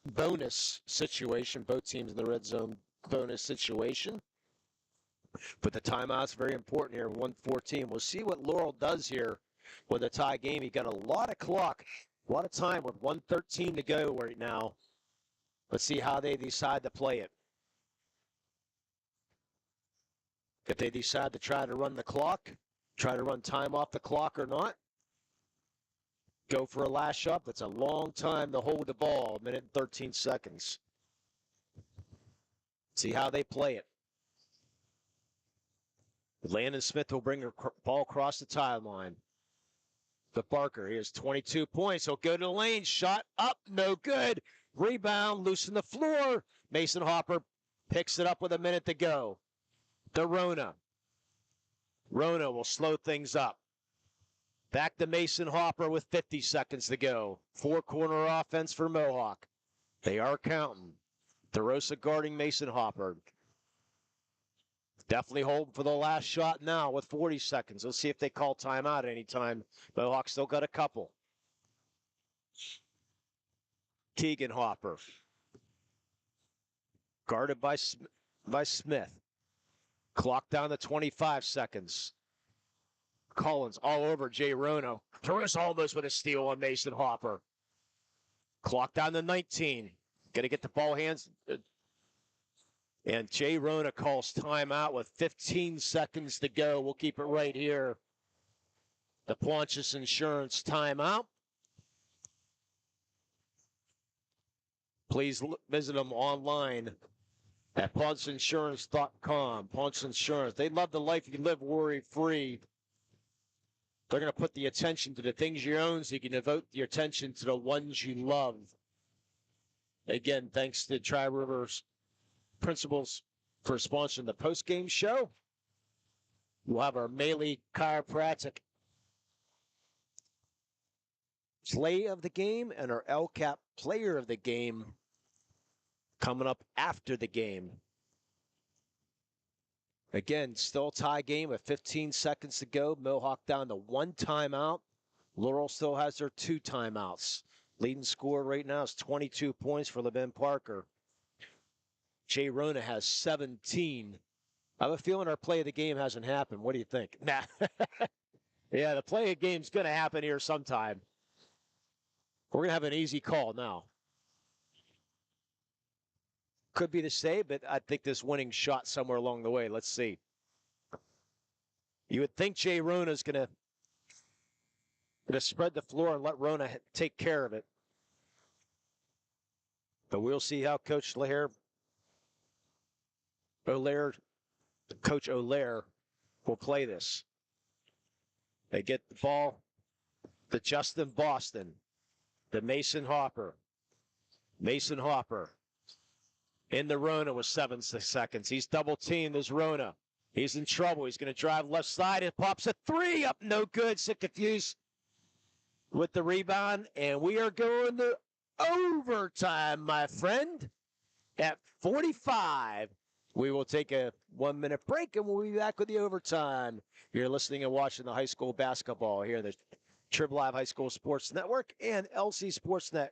bonus situation. Both teams in the red zone bonus situation. But the timeout's very important here, 1:14. We'll see what Laurel does here with a tie game. He got a lot of clock, a lot of time with 1:13 to go right now. Let's see how they decide to play it. If they decide to try to run the clock, try to run time off the clock or not. go for a last shot. That's a long time to hold the ball, a minute and 13 seconds. See how they play it. Landon Smith will bring the ball across the timeline. The Barker, he has 22 points. He'll go to the lane. Shot up, no good. Rebound, loosen the floor. Mason Hopper picks it up with a minute to go. To Rona. Rona will slow things up. Back to Mason Hopper with 50 seconds to go. Four-corner offense for Mohawk. They are counting. DeRosa guarding Mason Hopper. Definitely holding for the last shot now with 40 seconds. Let's see if they call timeout anytime. Mohawk still got a couple. Keegan Hopper. Guarded by Smith. Clock down to 25 seconds. Collins all over Jay Rono. Torres almost with a steal on Mason Hopper. Clock down to 19. Got to get the ball hands. And Jay Rona calls timeout with 15 seconds to go. We'll keep it right here. The Pontius Insurance timeout. Please visit them online at pontiusinsurance.com. Pontius Insurance. They love the life you live worry-free. They're going to put the attention to the things you own so you can devote your attention to the ones you love. Again, thanks to Tri-Rivers Principals for sponsoring the postgame show. We'll have our Melee Chiropractic play of the game and our LCAP player of the game coming up after the game. Again, still tie game with 15 seconds to go. Mohawk down to one timeout. Laurel still has their two timeouts. Leading scorer right now is 22 points for LeBen Parker. Jay Rona has 17. I have a feeling our play of the game hasn't happened. What do you think? Nah. Yeah, the play of the game's going to happen here sometime. We're going to have an easy call now. Could be the same, but I think this winning shot somewhere along the way. Let's see. You would think Jay Rona's going to spread the floor and let Rona take care of it. But we'll see how Coach Coach O'Lair will play this. They get the ball to Justin Boston, to Mason Hopper. Mason Hopper in the Rona with 7 seconds. He's double teamed as Rona. He's in trouble. He's going to drive left side. It pops a three up. No good. So confused with the rebound. And we are going to overtime, my friend. At 45. We will take a 1-minute break, and we'll be back with the overtime. You're listening and watching the high school basketball here, the Trib Live High School Sports Network and LC SportsNet,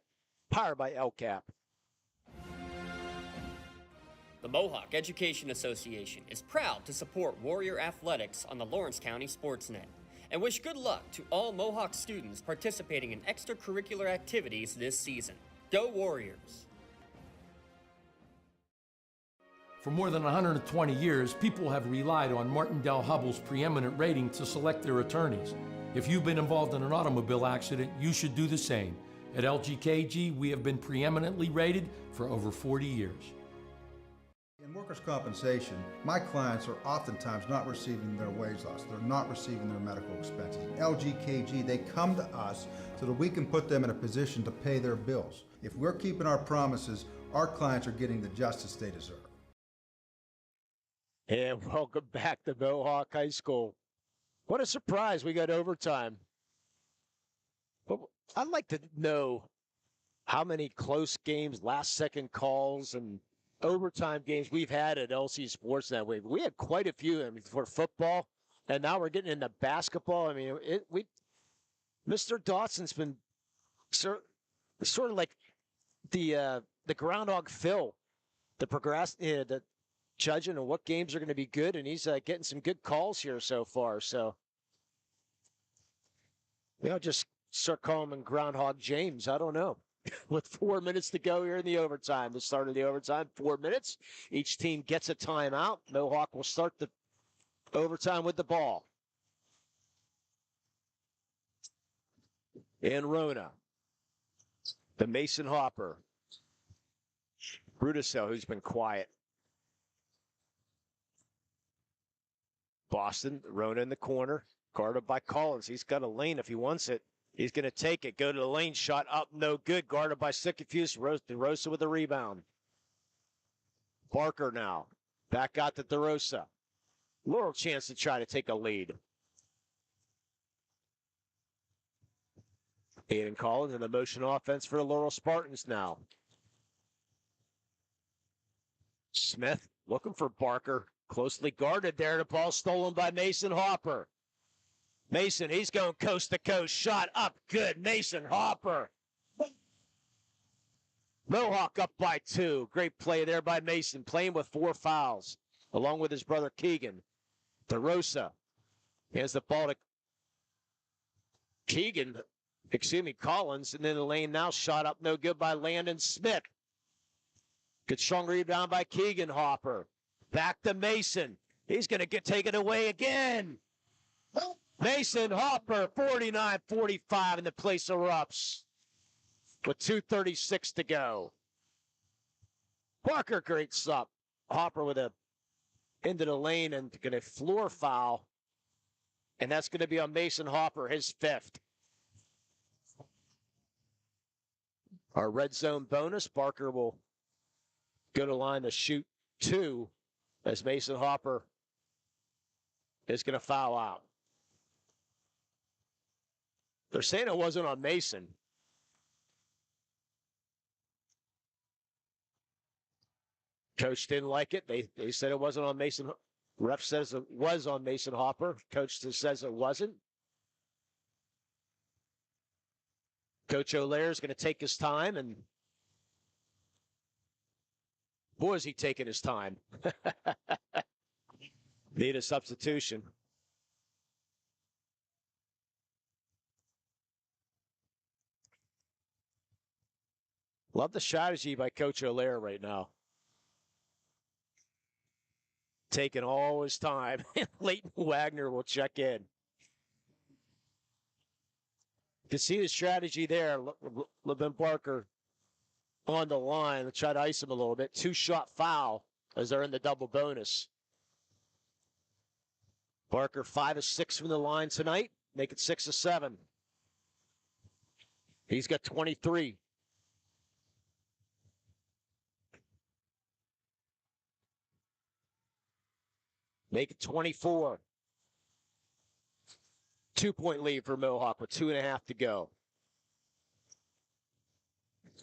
powered by LCAP. The Mohawk Education Association is proud to support Warrior Athletics on the Lawrence County SportsNet and wish good luck to all Mohawk students participating in extracurricular activities this season. Go Warriors! For more than 120 years, people have relied on Martindale Hubbell's preeminent rating to select their attorneys. If you've been involved in an automobile accident, you should do the same. At LGKG, we have been preeminently rated for over 40 years. In workers' compensation, my clients are oftentimes not receiving their wage loss. They're not receiving their medical expenses. LGKG, they come to us so that we can put them in a position to pay their bills. If we're keeping our promises, our clients are getting the justice they deserve. And welcome back to Mohawk High School. What a surprise, we got overtime. But I'd like to know how many close games, last-second calls, and overtime games we've had at LC SportsNet. We had quite a few for football, and now we're getting into basketball. I mean, Mr. Dawson's been sort of like the Groundhog Phil, the judging and what games are going to be good, and he's getting some good calls here so far. So, just start calling him Groundhog James. I don't know. With 4 minutes to go here in the overtime, the start of the overtime, 4 minutes. Each team gets a timeout. Mohawk will start the overtime with the ball. and Rona. The Mason Hopper. Rudisell, who's been quiet. Boston, Rona in the corner, guarded by Collins. He's got a lane if he wants it. He's going to take it, go to the lane, shot up, no good. Guarded by Sicafuse, DeRosa with the rebound. Barker now, back out to DeRosa. Little chance to try to take a lead. Aiden Collins in the motion offense for the Laurel Spartans now. Smith looking for Barker. Closely guarded there. The ball stolen by Mason Hopper. Mason, he's going coast to coast. Shot up. Good. Mason Hopper. Mohawk up by 2. Great play there by Mason. Playing with 4 fouls. Along with his brother Keegan. DeRosa hands the ball to Collins. And then the lane now. Shot up no good by Landon Smith. Good strong rebound by Keegan Hopper. Back to Mason. He's going to take it away again. Mason Hopper, 49-45, and the place erupts with 2:36 to go. Barker grates up. Hopper with a into the lane and going to floor foul. And that's going to be on Mason Hopper, his 5th. Our red zone bonus, Barker will go to line to shoot 2 as Mason Hopper is going to foul out. They're saying it wasn't on Mason. Coach didn't like it. They said it wasn't on Mason. Ref says it was on Mason Hopper. Coach says it wasn't. Coach O'Leary is going to take his time, and boy, is he taking his time. Need a substitution. Love the strategy by Coach O'Leary right now. Taking all his time. Leighton Wagner will check in. You can see the strategy there. LeBen Barker on the line. Let's try to ice him a little bit. 2-shot foul as they're in the double bonus. Barker 5 of 6 from the line tonight. Make it 6 of 7. He's got 23. Make it 24. 2-point lead for Mohawk with 2.5 to go.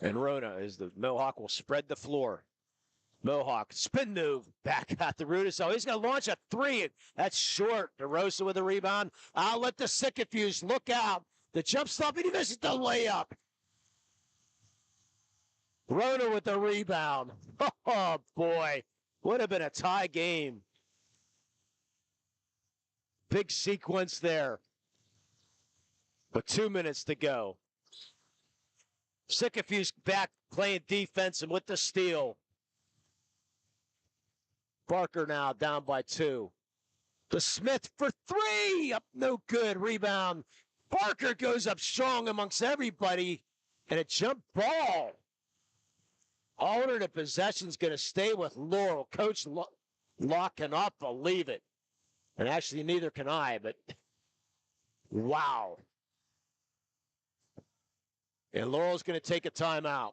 And Rona is the Mohawk will spread the floor. Mohawk spin move back at the Rudisell. He's going to launch a 3. That's short. DeRosa with a rebound. I'll let the Sicafuse look out. The jump stop, and he misses the layup. Rona with the rebound. Oh, boy. Would have been a tie game. Big sequence there. With 2 minutes to go. Sicafuse back playing defense and with the steal. Barker now down by 2. The Smith for 3. Up no good. Rebound. Barker goes up strong amongst everybody. And a jump ball. Alternate possession's going to stay with Laurel. Coach Locke cannot believe it. And actually neither can I, but wow. And Laurel's going to take a timeout.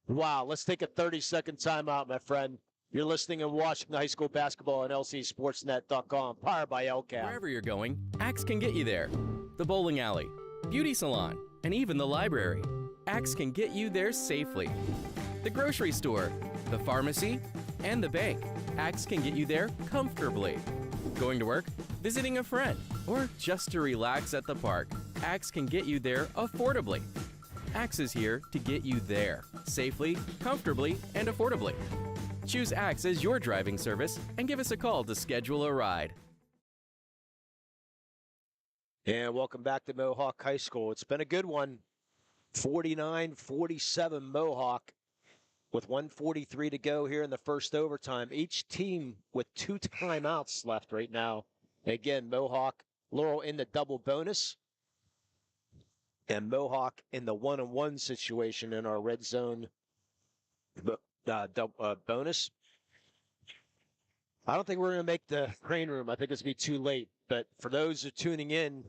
Wow, let's take a 30-second timeout, my friend. You're listening and watching high school basketball on lcsportsnet.com, powered by LCAP. Wherever you're going, Axe can get you there. The bowling alley, beauty salon, and even the library. Axe can get you there safely. The grocery store, the pharmacy, and the bank. Axe can get you there comfortably. Going to work, visiting a friend, or just to relax at the park. Axe can get you there affordably. Axe is here to get you there safely, comfortably, and affordably. Choose Axe as your driving service and give us a call to schedule a ride. And welcome back to Mohawk High School. It's been a good one. 49-47 Mohawk with 1:43 to go here in the first overtime. Each team with 2 timeouts left right now. Again, Mohawk, Laurel in the double bonus, and Mohawk in the 1-on-1 situation in our red zone bonus. I don't think we're going to make the crane room. I think it's going to be too late. But for those who are tuning in,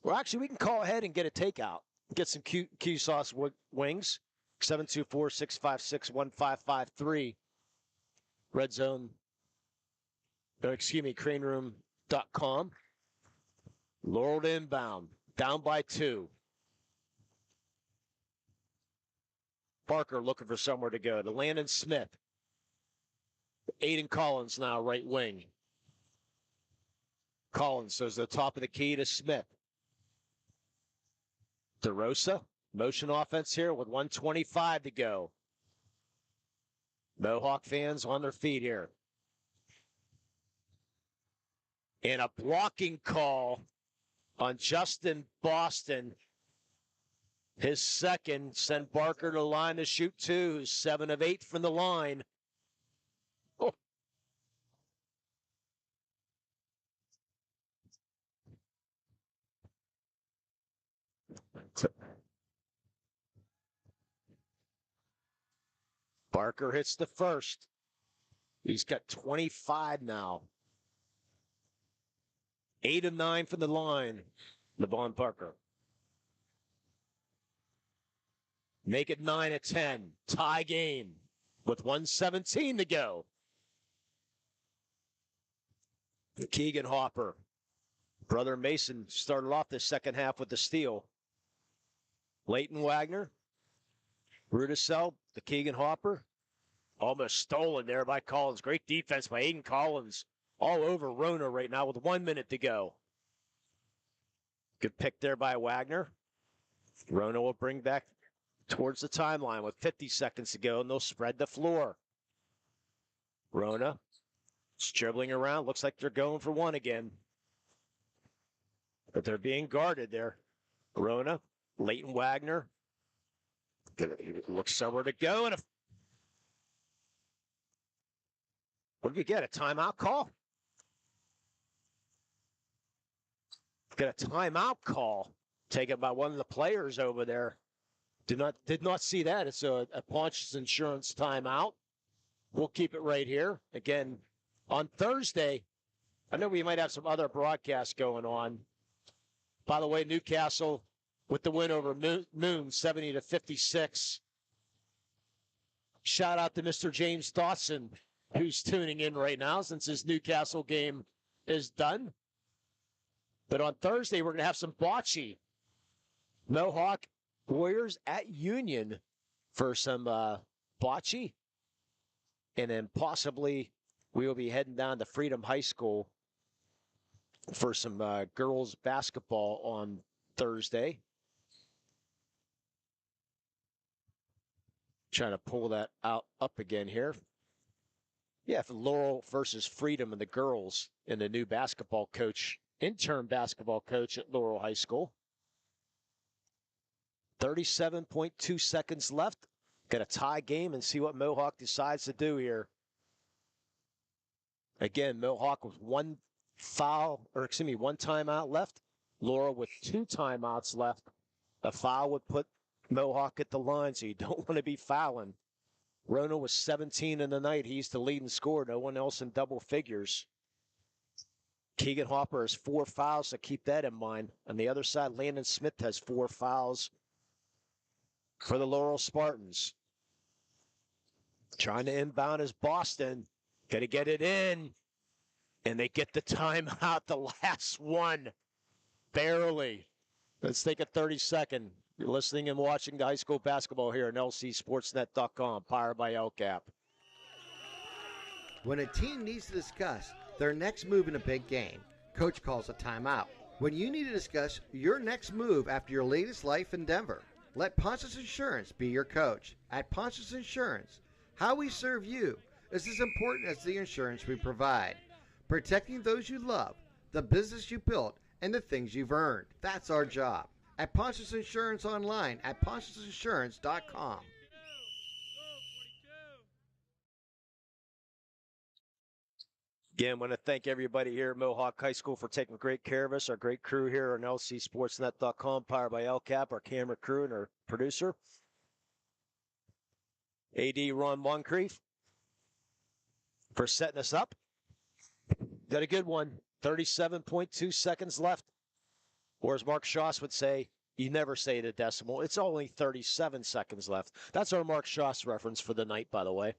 well, actually, we can call ahead and get a takeout. Get some Q sauce wings. 724-656-1553. Red zone. Craneroom.com. Laurel to inbound. Down by 2. Barker looking for somewhere to go. To Landon Smith. Aiden Collins now right wing. Collins goes to the top of the key to Smith. DeRosa, motion offense here with 1:25 to go. Mohawk fans on their feet here. And a blocking call on Justin Boston. His second sent Barker to the line to shoot 2, who's 7 of 8 from the line. Oh. Barker hits the first. He's got 25 now. 8 of 9 from the line. LeVon Barker. Make it 9 of 10. Tie game with 1:17 to go. Keegan Hopper. Brother Mason started off the second half with the steal. Leighton Wagner. Rudisell, the Keegan Hopper. Almost stolen there by Collins. Great defense by Aiden Collins. All over Rona right now with 1 minute to go. Good pick there by Wagner. Rona will bring back towards the timeline with 50 seconds to go, and they'll spread the floor. Rona is dribbling around. Looks like they're going for one again. But they're being guarded there. Rona, Leighton Wagner. Looks somewhere to go. And what did we get? A timeout call? Got a timeout call taken by one of the players over there. Did not see that. It's a Ponch's Insurance timeout. We'll keep it right here. Again, on Thursday, I know we might have some other broadcasts going on. By the way, Newcastle with the win over Moon, 70-56. Shout out to Mr. James Dawson, who's tuning in right now since his Newcastle game is done. But on Thursday, we're going to have some bocce. Mohawk Warriors at Union for some bocce. And then possibly we will be heading down to Freedom High School for some girls basketball on Thursday. Trying to pull that up again here. Yeah, for Laurel versus Freedom and the girls and the new basketball coach, intern basketball coach at Laurel High School. 37.2 seconds left. Got a tie game and see what Mohawk decides to do here. Again, Mohawk with one timeout left. Laurel with 2 timeouts left. A foul would put Mohawk at the line, so you don't want to be fouling. Rona was 17 in the night. He's the leading scorer. No one else in double figures. Keegan Hopper has 4 fouls, so keep that in mind. On the other side, Landon Smith has 4 fouls for the Laurel Spartans. Trying to inbound is Boston. Got to get it in. And they get the timeout, the last one. Barely. Let's take a 30-second. You're listening and watching the high school basketball here on lcsportsnet.com, powered by LCAP. When a team needs to discuss their next move in a big game, coach calls a timeout. When you need to discuss your next move after your latest life endeavor, let Ponce's Insurance be your coach. At Ponce's Insurance, how we serve you is as important as the insurance we provide. Protecting those you love, the business you built, and the things you've earned. That's our job. At Ponce's Insurance online at poncesinsurance.com. Again, I want to thank everybody here at Mohawk High School for taking great care of us. Our great crew here on lcsportsnet.com, powered by LCAP, our camera crew and our producer. AD Ron Moncrief for setting us up. Got a good one. 37.2 seconds left. Or as Mark Schoss would say, you never say the decimal. It's only 37 seconds left. That's our Mark Schoss reference for the night, by the way.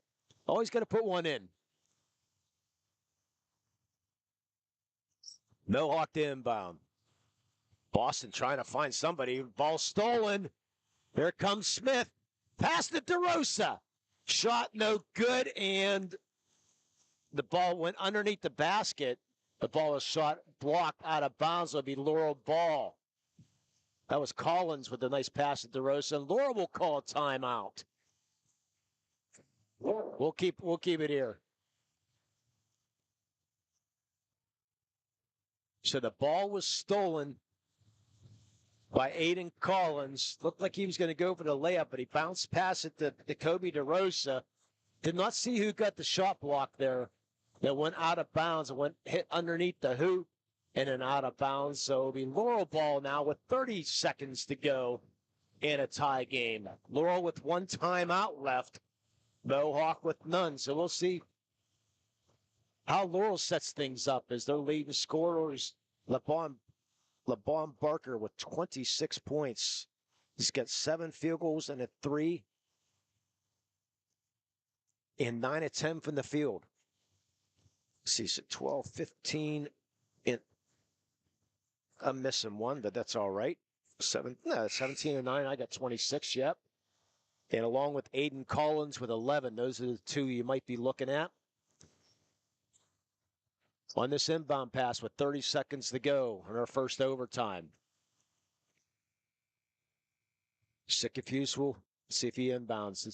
Always got to put one in. Mohawk to inbound. Boston trying to find somebody. Ball stolen. Here comes Smith. Passed it to Rosa. Shot no good, and the ball went underneath the basket. The ball was shot, blocked out of bounds. It'll be Laurel ball. That was Collins with a nice pass to Rosa. And Laurel will call a timeout. We'll keep it here. So the ball was stolen by Aiden Collins. Looked like he was going to go for the layup, but he bounced past it to Kobe DeRosa. Did not see who got the shot block there. That went out of bounds and hit underneath the hoop and then out of bounds. So it'll be Laurel ball now with 30 seconds to go in a tie game. Laurel with one timeout left. Mohawk with none. So we'll see how Laurel sets things up as their leading scorers. LeBron Barker with 26 points. He's got 7 field goals and a 3. And 9 of 10 from the field. See, so 12, 15. I'm missing one, but that's all right. 17 and 9. I got 26, yep. And along with Aiden Collins with 11. Those are the two you might be looking at. On this inbound pass with 30 seconds to go in our first overtime. Sikafuse will see if he inbounds.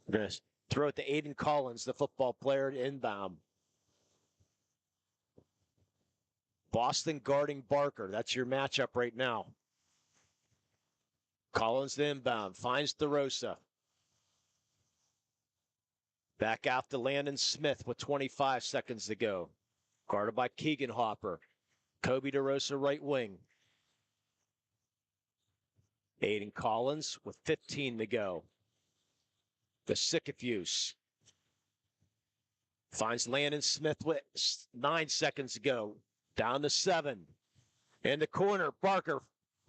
We're going to throw it to Aiden Collins, the football player, to inbound. Boston guarding Barker. That's your matchup right now. Collins to inbound. Finds DeRosa. Back out to Landon Smith with 25 seconds to go. Guarded by Keegan Hopper. Kobe DeRosa right wing. Aiden Collins with 15 to go. The Sikafuse. Finds Landon Smith with 9 seconds to go. Down to 7. In the corner, Barker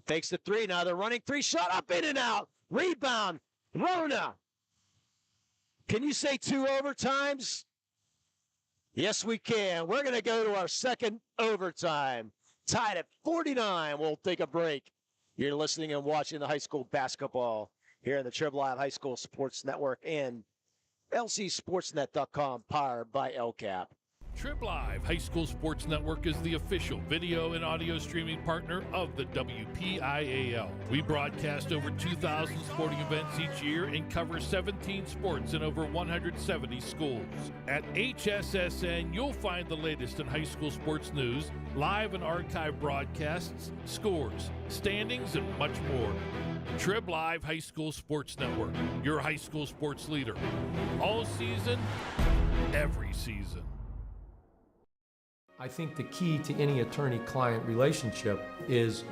fakes the 3. Now they're running 3. Shot up, in and out. Rebound. Rona. Can you say 2 overtimes? Yes, we can. We're going to go to our second overtime. Tied at 49. We'll take a break. You're listening and watching the high school basketball here in the WPIAL High School Sports Network and lcsportsnet.com, powered by LCAP. Trib Live High School Sports Network is the official video and audio streaming partner of the WPIAL. We broadcast over 2,000 sporting events each year and cover 17 sports in over 170 schools. At HSSN, you'll find the latest in high school sports news, live and archive broadcasts, scores, standings, and much more. Trib Live High School Sports Network, your high school sports leader. All season, every season. I think the key to any attorney-client relationship is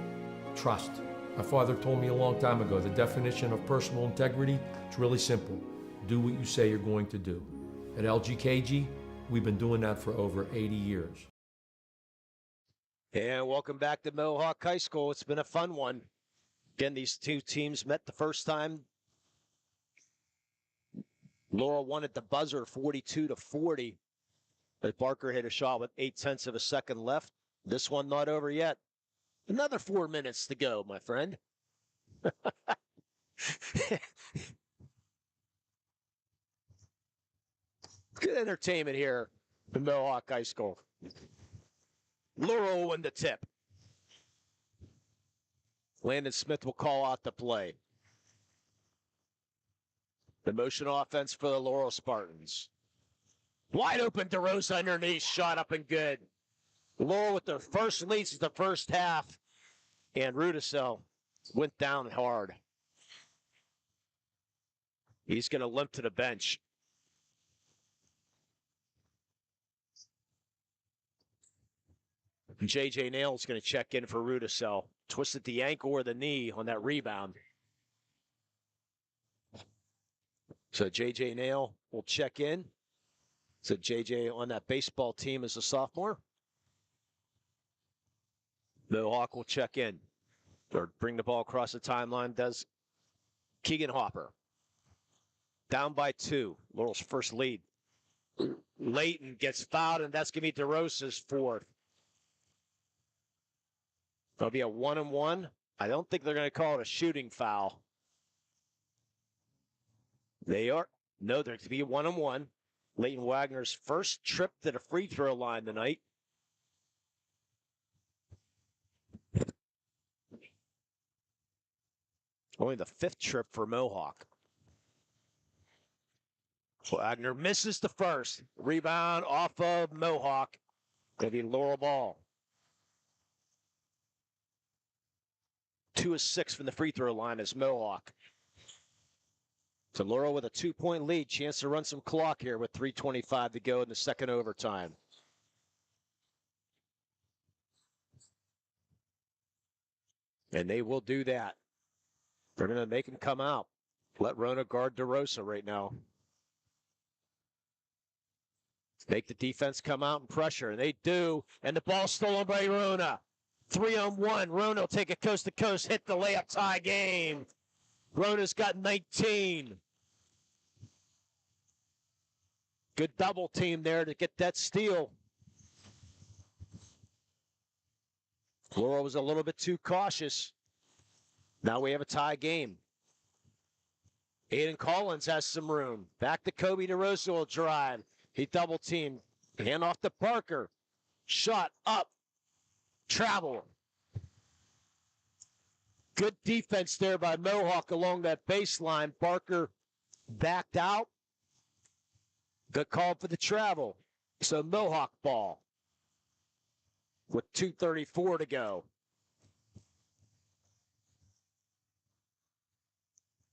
trust. My father told me a long time ago, the definition of personal integrity is really simple. Do what you say you're going to do. At LGKG, we've been doing that for over 80 years. And welcome back to Mohawk High School. It's been a fun one. Again, these two teams met the first time. Laurel won at the buzzer 42-40. But Barker hit a shot with 0.8 of a second left. This one not over yet. Another 4 minutes to go, my friend. Good entertainment here in Mohawk High School. Laurel win the tip. Landon Smith will call out the play. The motion offense for the Laurel Spartans. Wide open, DeRosa underneath, shot up and good. Laurel with their first leads of the first half, and Rudisell went down hard. He's going to limp to the bench. J.J. Nail's going to check in for Rudisell. Twisted the ankle or the knee on that rebound. So J.J. Nail will check in. So J.J. on that baseball team as a sophomore. Mohawk will check in. Or bring the ball across the timeline, does Keegan Hopper. Down by 2. Laurel's first lead. Layton gets fouled, and that's going to be DeRosa's 4th. It'll be a 1-and-1. I don't think they're going to call it a shooting foul. They are. No, they're going to be a 1-and-1. Leighton Wagner's first trip to the free throw line tonight. Only the 5th trip for Mohawk. Wagner misses the first. Rebound off of Mohawk. Going to be Laurel ball. 2 of 6 from the free throw line is Mohawk. So Laurel with a 2-point lead. Chance to run some clock here with 3:25 to go in the second overtime. And they will do that. They're going to make him come out. Let Rona guard DeRosa right now. Make the defense come out and pressure. And they do. And the ball stolen by Rona. 3-on-1. Rona will take a coast-to-coast, hit the layup tie game. Rona's got 19. Good double team there to get that steal. Laurel was a little bit too cautious. Now we have a tie game. Aiden Collins has some room. Back to Kobe DeRosa will drive. He double teamed. Hand off to Parker. Shot up. Travel. Good defense there by Mohawk along that baseline. Parker backed out. Good call for the travel. So Mohawk ball with 2:34 to go.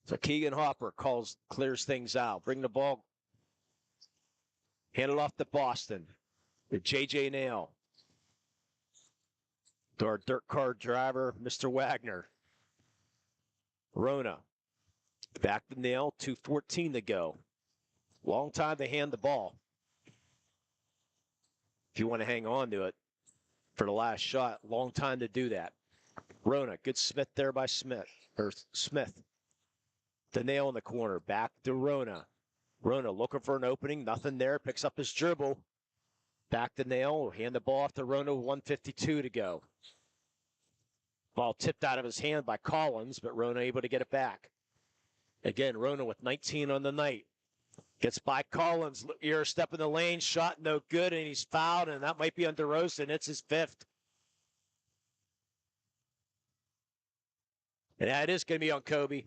So Keegan Hopper clears things out. Bring the ball. Hand it off to Boston. To J.J. Nail. To our dirt car driver, Mr. Wagner. Rona. Back to Nail. 2:14 to go. Long time to hand the ball. If you want to hang on to it for the last shot, long time to do that. Rona, good Smith there by Smith. The Nail in the corner. Back to Rona. Rona looking for an opening. Nothing there. Picks up his dribble. Back to Nail. Hand the ball off to Rona. 1:52 to go. Ball tipped out of his hand by Collins, but Rona able to get it back. Again, Rona with 19 on the night. Gets by Collins. Ear step in the lane. Shot no good, and he's fouled, and that might be on DeRosa, and it's his 5th. And that is going to be on Kobe.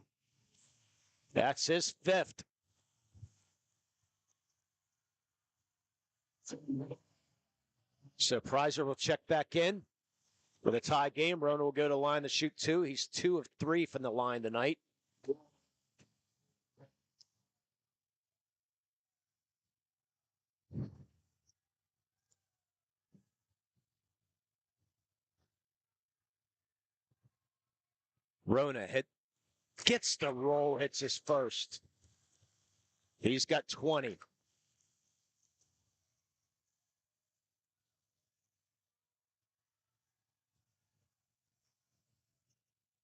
That's his 5th. So Prizer will check back in with a tie game. Rona will go to line to shoot 2. He's 2 of 3 from the line tonight. Rona gets the roll, hits his first. He's got 20.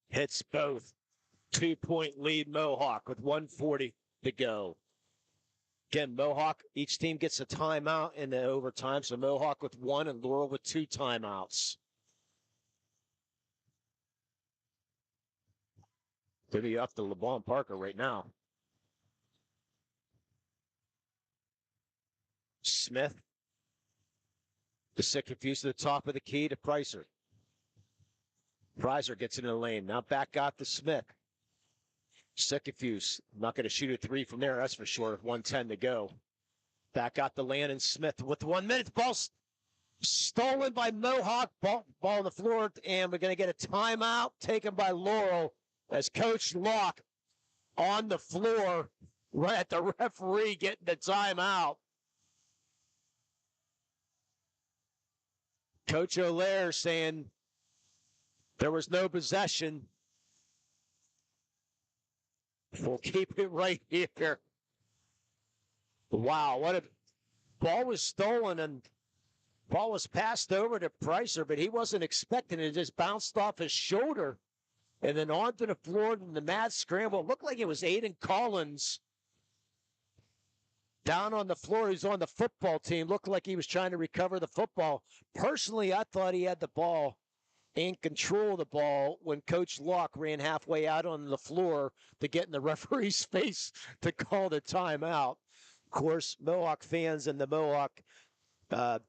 Hits both. 2-point lead Mohawk with 1:40 to go. Again, Mohawk, each team gets a timeout in the overtime. So Mohawk with 1 and Laurel with 2 timeouts. Could be up to LeBron Parker right now. Smith. The stick confused to the top of the key to Prizer. Prizer gets into the lane. Now back out to Smith. Sikafuse not going to shoot a 3 from there, that's for sure. 1:10 to go. Back out to Landon Smith with 1 minute. Ball stolen by Mohawk. Ball on the floor, and we're going to get a timeout taken by Laurel as Coach Locke on the floor right at the referee getting the timeout. Coach O'Leary saying there was no possession. We'll keep it right here. Wow, what a ball was stolen and ball was passed over to Pricer, but he wasn't expecting it. It just bounced off his shoulder and then onto the floor in the mad scramble. It looked like it was Aiden Collins down on the floor. He's on the football team. Looked like he was trying to recover the football. Personally, I thought he had the ball and control of the ball when Coach Locke ran halfway out on the floor to get in the referee's face to call the timeout. Of course, Mohawk fans and the Mohawk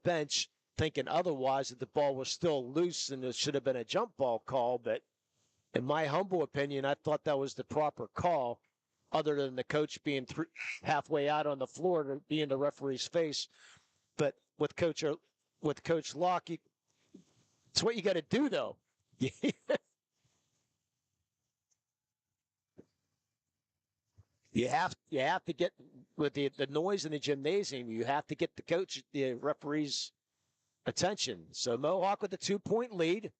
bench thinking otherwise, that the ball was still loose and it should have been a jump ball call. But in my humble opinion, I thought that was the proper call, other than the coach being halfway out on the floor to be in the referee's face. But with Coach Locke, it's what you got to do, though. You have to get with the noise in the gymnasium. You have to get the referee's attention. So Mohawk with a 2-point lead,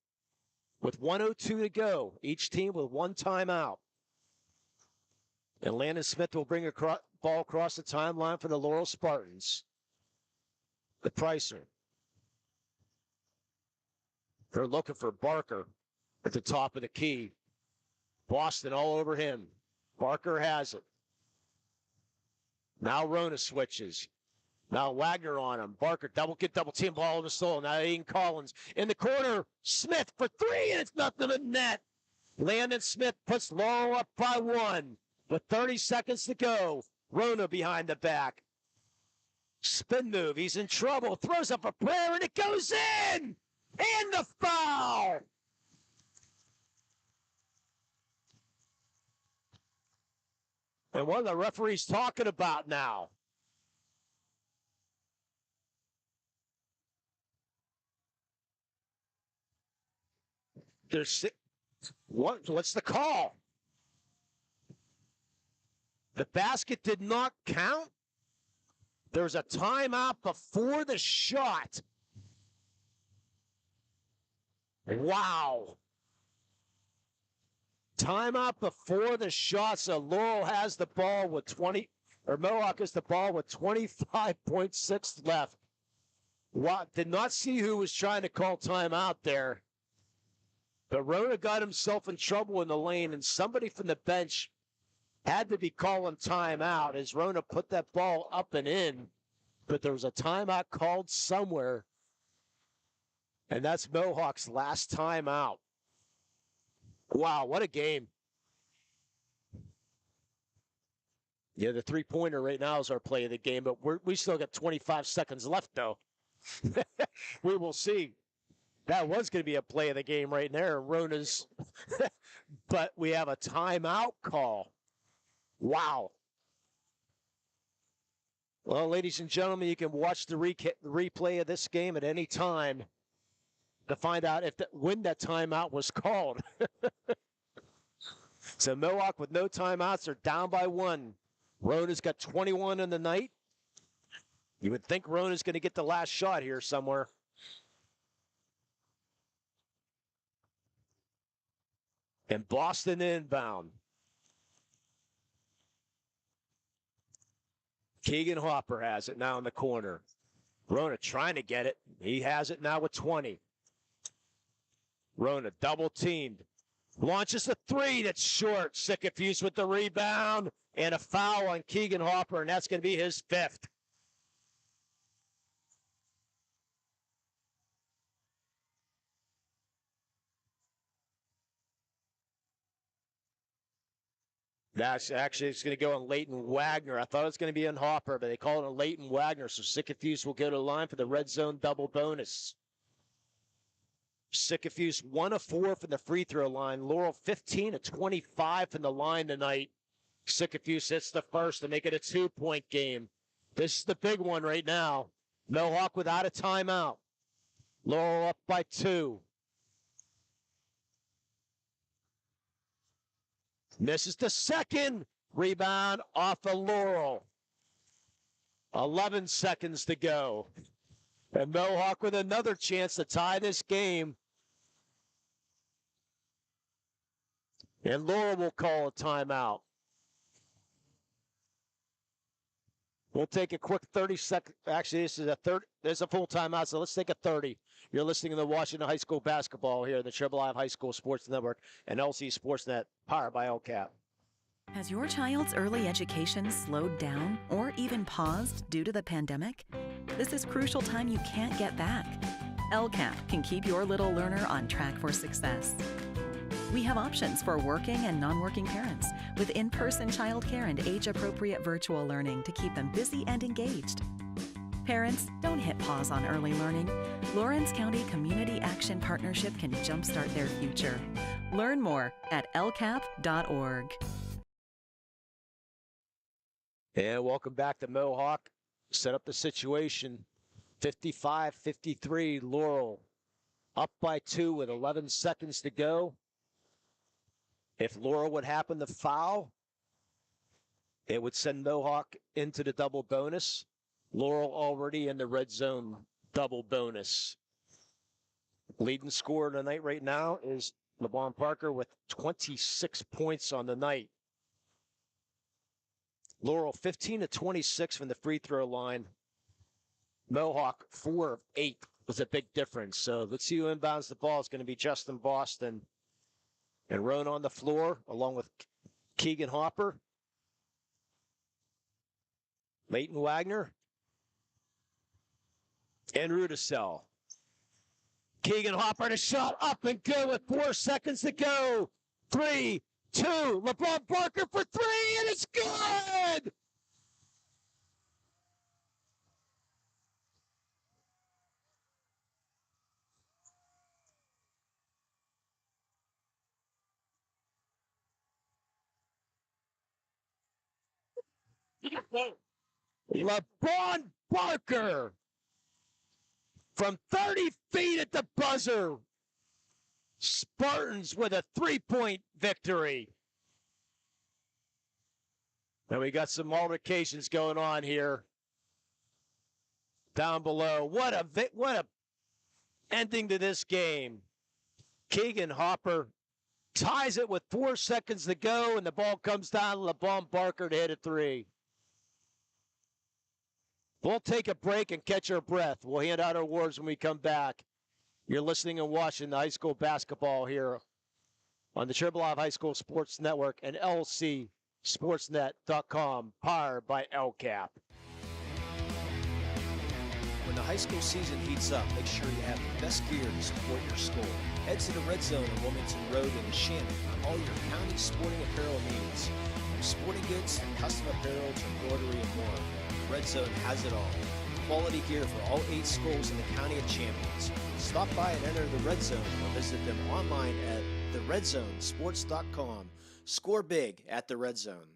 with 1:02 to go. Each team with one timeout. And Landon Smith will bring a ball across the timeline for the Laurel Spartans. The Pricer. They're looking for Barker at the top of the key. Boston all over him. Barker has it. Now Rona switches. Now Wagner on him. Barker double team ball in the soul. Now Aiden Collins in the corner. Smith for three, and it's nothing but net. Landon Smith puts Laurel up by one with 30 seconds to go. Rona behind the back. Spin move. He's in trouble. Throws up a prayer, and it goes in. And the foul. And what are the referees talking about now? What's the call? The basket did not count. There's a timeout before the shot. Wow. Timeout before the shot, so Laurel has the ball with Mohawk has the ball with 25.6 left. Wow, did not see who was trying to call timeout there. But Rona got himself in trouble in the lane, and somebody from the bench had to be calling timeout as Rona put that ball up and in. But there was a timeout called somewhere, and that's Mohawk's last timeout. Wow, what a game. Yeah, the three-pointer right now is our play of the game, but we still got 25 seconds left, though. We will see. That was going to be a play of the game right there, Rona's. But we have a timeout call. Wow. Well, ladies and gentlemen, you can watch the replay of this game at any time to find out when that timeout was called. So Mohawk with no timeouts are down by one. Rona's got 21 in the night. You would think Rona's going to get the last shot here somewhere. And Boston inbound. Keegan Hopper has it now in the corner. Rona trying to get it. He has it now with 20. Rona double teamed. Launches a three that's short. Sickifuse with the rebound. And a foul on Keegan Hopper, and that's going to be his fifth. That's actually, it's going to go on Leighton Wagner. I thought it was going to be on Hopper, but they call it on Leighton Wagner. So Sickifuse will go to the line for the red zone double bonus. Sickifuse 1 of 4 from the free throw line. Laurel 15 of 25 from the line tonight. Sickifuse hits the first to make it a 2-point game. This is the big one right now. Mohawk without a timeout. Laurel up by 2. Misses the second. Rebound off of Laurel. 11 seconds to go. And Mohawk with another chance to tie this game. And Laurel will call a timeout. We'll take a quick 30-second. Actually, this is there's a full timeout, so let's take a 30. You're listening to the Washington High School basketball here, the WPIAL High School Sports Network and LC SportsNet, powered by LCAP. Has your child's early education slowed down or even paused due to the pandemic? This is crucial time you can't get back. LCAP can keep your little learner on track for success. We have options for working and non-working parents with in-person childcare and age-appropriate virtual learning to keep them busy and engaged. Parents, don't hit pause on early learning. Lawrence County Community Action Partnership can jumpstart their future. Learn more at lcap.org. And welcome back to Mohawk. Set up the situation. 55-53, Laurel up by 2 with 11 seconds to go. If Laurel would happen to foul, it would send Mohawk into the double bonus. Laurel already in the red zone double bonus. Leading scorer tonight right now is LeBron Parker with 26 points on the night. Laurel 15-26 from the free throw line. Mohawk 4 of 8 was a big difference. So let's see who inbounds the ball. It's going to be Justin Boston. And Roan on the floor, along with Keegan Hopper. Leighton Wagner. And Rudisell. Keegan Hopper to shot up and go with 4 seconds to go. 3, 2, LeBron Parker for 3, and it's good! LeBron Parker from 30 feet at the buzzer. Spartans with a 3-point victory. Now we got some altercations going on here down below. What a ending to this game. Keegan Hopper ties it with 4 seconds to go, and the ball comes down to LeBron Parker to hit a 3. We'll take a break and catch our breath. We'll hand out our awards when we come back. You're listening and watching the high school basketball here on the WPIAL High School Sports Network and LCSportsNet.com, powered by LCAP. When the high school season heats up, make sure you have the best gear to support your school. Head to the Red Zone on Wilmington Road in Shannon for all your county sporting apparel needs. From sporting goods, custom apparel to embroidery and more. Red Zone has it all. Quality gear for all 8 schools in the County of Champions. Stop by and enter the Red Zone or visit them online at theredzonesports.com. Score big at the Red Zone.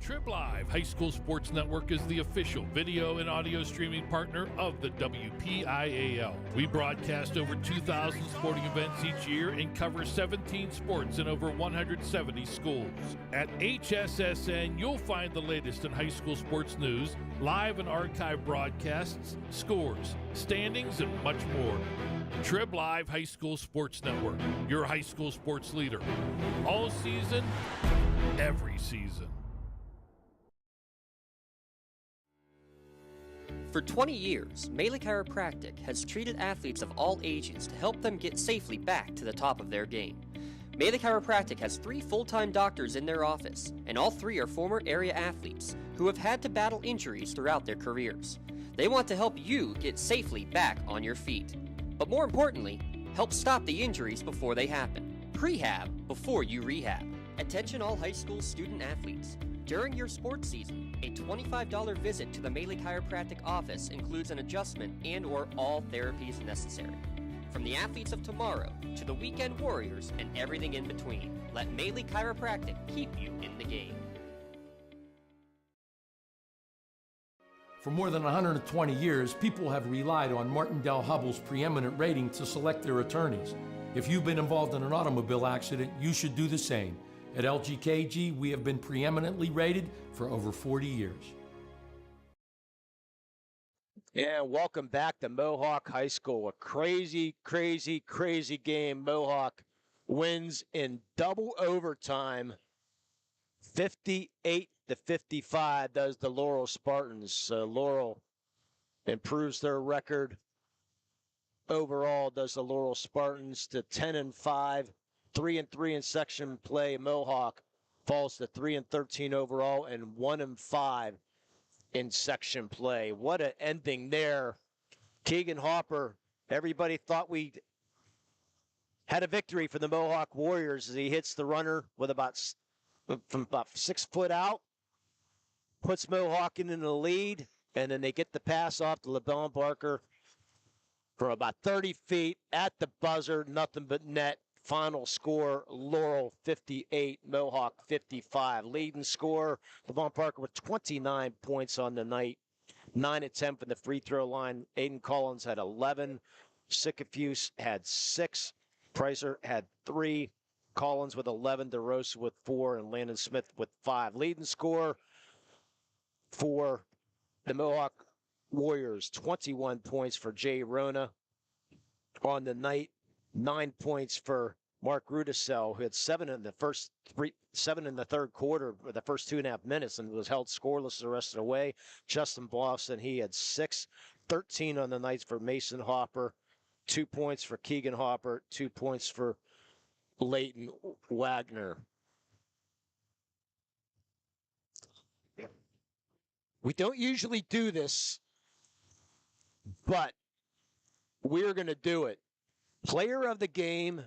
Trib Live High School Sports Network is the official video and audio streaming partner of the WPIAL. We broadcast over 2,000 sporting events each year and cover 17 sports in over 170 schools. At HSSN, you'll find the latest in high school sports news, live and archive broadcasts, scores, standings, and much more. Trib Live High School Sports Network, your high school sports leader. All season, every season. For 20 years, Melee Chiropractic has treated athletes of all ages to help them get safely back to the top of their game. Melee Chiropractic has 3 full-time doctors in their office, and all 3 are former area athletes who have had to battle injuries throughout their careers. They want to help you get safely back on your feet. But more importantly, help stop the injuries before they happen. Prehab before you rehab. Attention all high school student athletes. During your sports season, a $25 visit to the Melee Chiropractic office includes an adjustment and/or all therapies necessary. From the athletes of tomorrow to the weekend warriors and everything in between, let Melee Chiropractic keep you in the game. For more than 120 years, people have relied on Martindale-Hubbell's preeminent rating to select their attorneys. If you've been involved in an automobile accident, you should do the same. At LGKG, we have been preeminently rated for over 40 years. And welcome back to Mohawk High School. A crazy, crazy, crazy game. Mohawk wins in double overtime. 58-55 does the Laurel Spartans. Laurel improves their record. Overall, does the Laurel Spartans to 10-5, 3-3 in section play. Mohawk falls to 3-13 overall and 1-5 in section play. What an ending there. Keegan Hopper, everybody thought we had a victory for the Mohawk Warriors as he hits the runner with from about 6 foot out, puts Mohawk in the lead, and then they get the pass off to LeBron Barker from about 30 feet at the buzzer, nothing but net. Final score, Laurel 58, Mohawk 55. Leading scorer, LeBron Parker with 29 points on the night. 9 of 10 from the free throw line. Aiden Collins had 11. Sycophus had 6. Pricer had 3. Collins with 11. DeRosa with 4. And Landon Smith with 5. Leading scorer for the Mohawk Warriors, 21 points for Jay Rona on the night. 9 points for Mark Rudisell, who had 7 in the third quarter, or the first 2.5 minutes, and was held scoreless the rest of the way. Justin Boston, he had 6, 13 on the night for Mason Hopper, 2 points for Keegan Hopper, 2 points for Leighton Wagner. We don't usually do this, but we're going to do it. Player of the game,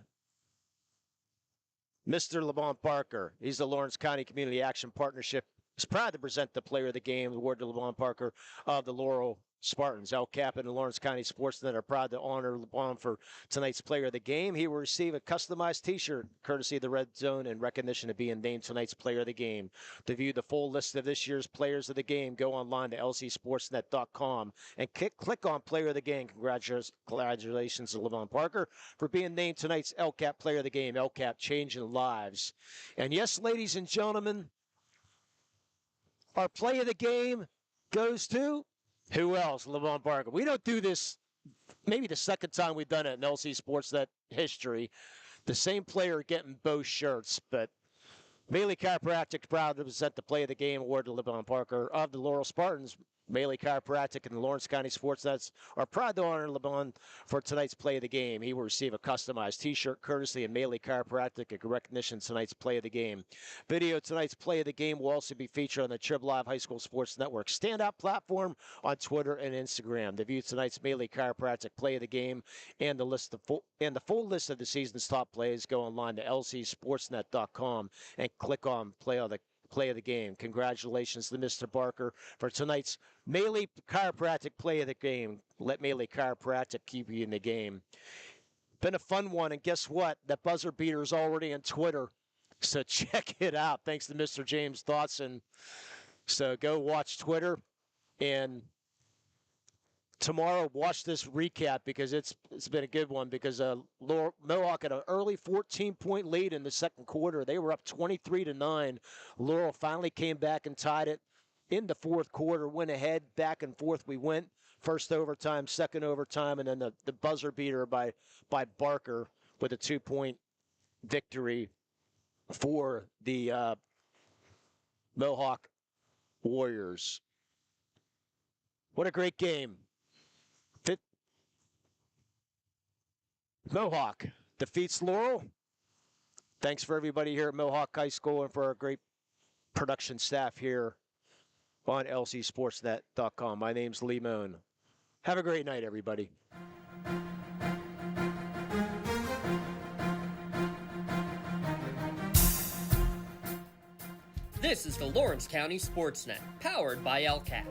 Mr. LeBron Parker. He's the Lawrence County Community Action Partnership. Is proud to present the Player of the Game award to LeBron Parker of the Laurel Spartans. LCAP and the Lawrence County SportsNet are proud to honor LeBron for tonight's Player of the Game. He will receive a customized T-shirt courtesy of the Red Zone in recognition of being named tonight's Player of the Game. To view the full list of this year's Players of the Game, go online to lcsportsnet.com and click on Player of the Game. Congratulations to LeBron Parker for being named tonight's LCAP Player of the Game. LCAP, changing lives. And yes, ladies and gentlemen, our Play of the Game goes to who else? LeBron Parker. We don't do this, maybe the second time we've done it in LC Sportsnet history. The same player getting both shirts, but Bailey Chiropractic proud to present the Play of the Game award to LeBron Parker of the Laurel Spartans. Bailey Chiropractic and the Lawrence County SportsNet are proud to honor LeBron for tonight's Play of the Game. He will receive a customized T-shirt courtesy of Bailey Chiropractic in recognition of tonight's Play of the Game. Video of tonight's Play of the Game will also be featured on the Trib Live High School Sports Network standout platform on Twitter and Instagram. To view tonight's Bailey Chiropractic Play of the Game and the full list of the season's top plays, go online to lcsportsnet.com and click on Play of the Game. Congratulations to Mr. Barker for tonight's Melee Chiropractic Play of the Game. Let Melee Chiropractic keep you in the game. Been a fun one, and guess what? That buzzer beater is already on Twitter, so check it out. Thanks to Mr. James Dotson. So go watch Twitter, and tomorrow watch this recap because it's been a good one because Mohawk had an early 14-point lead in the second quarter. They were up 23-9. Laurel finally came back and tied it in the fourth quarter, went ahead, back and forth we went. First overtime, second overtime, and then the buzzer beater by Barker with a 2-point victory for the Mohawk Warriors. What a great game. Mohawk defeats Laurel. Thanks for everybody here at Mohawk High School and for our great production staff here on lcsportsnet.com. My name's Lee Moon. Have a great night, everybody. This is the Lawrence County SportsNet, powered by LCAP.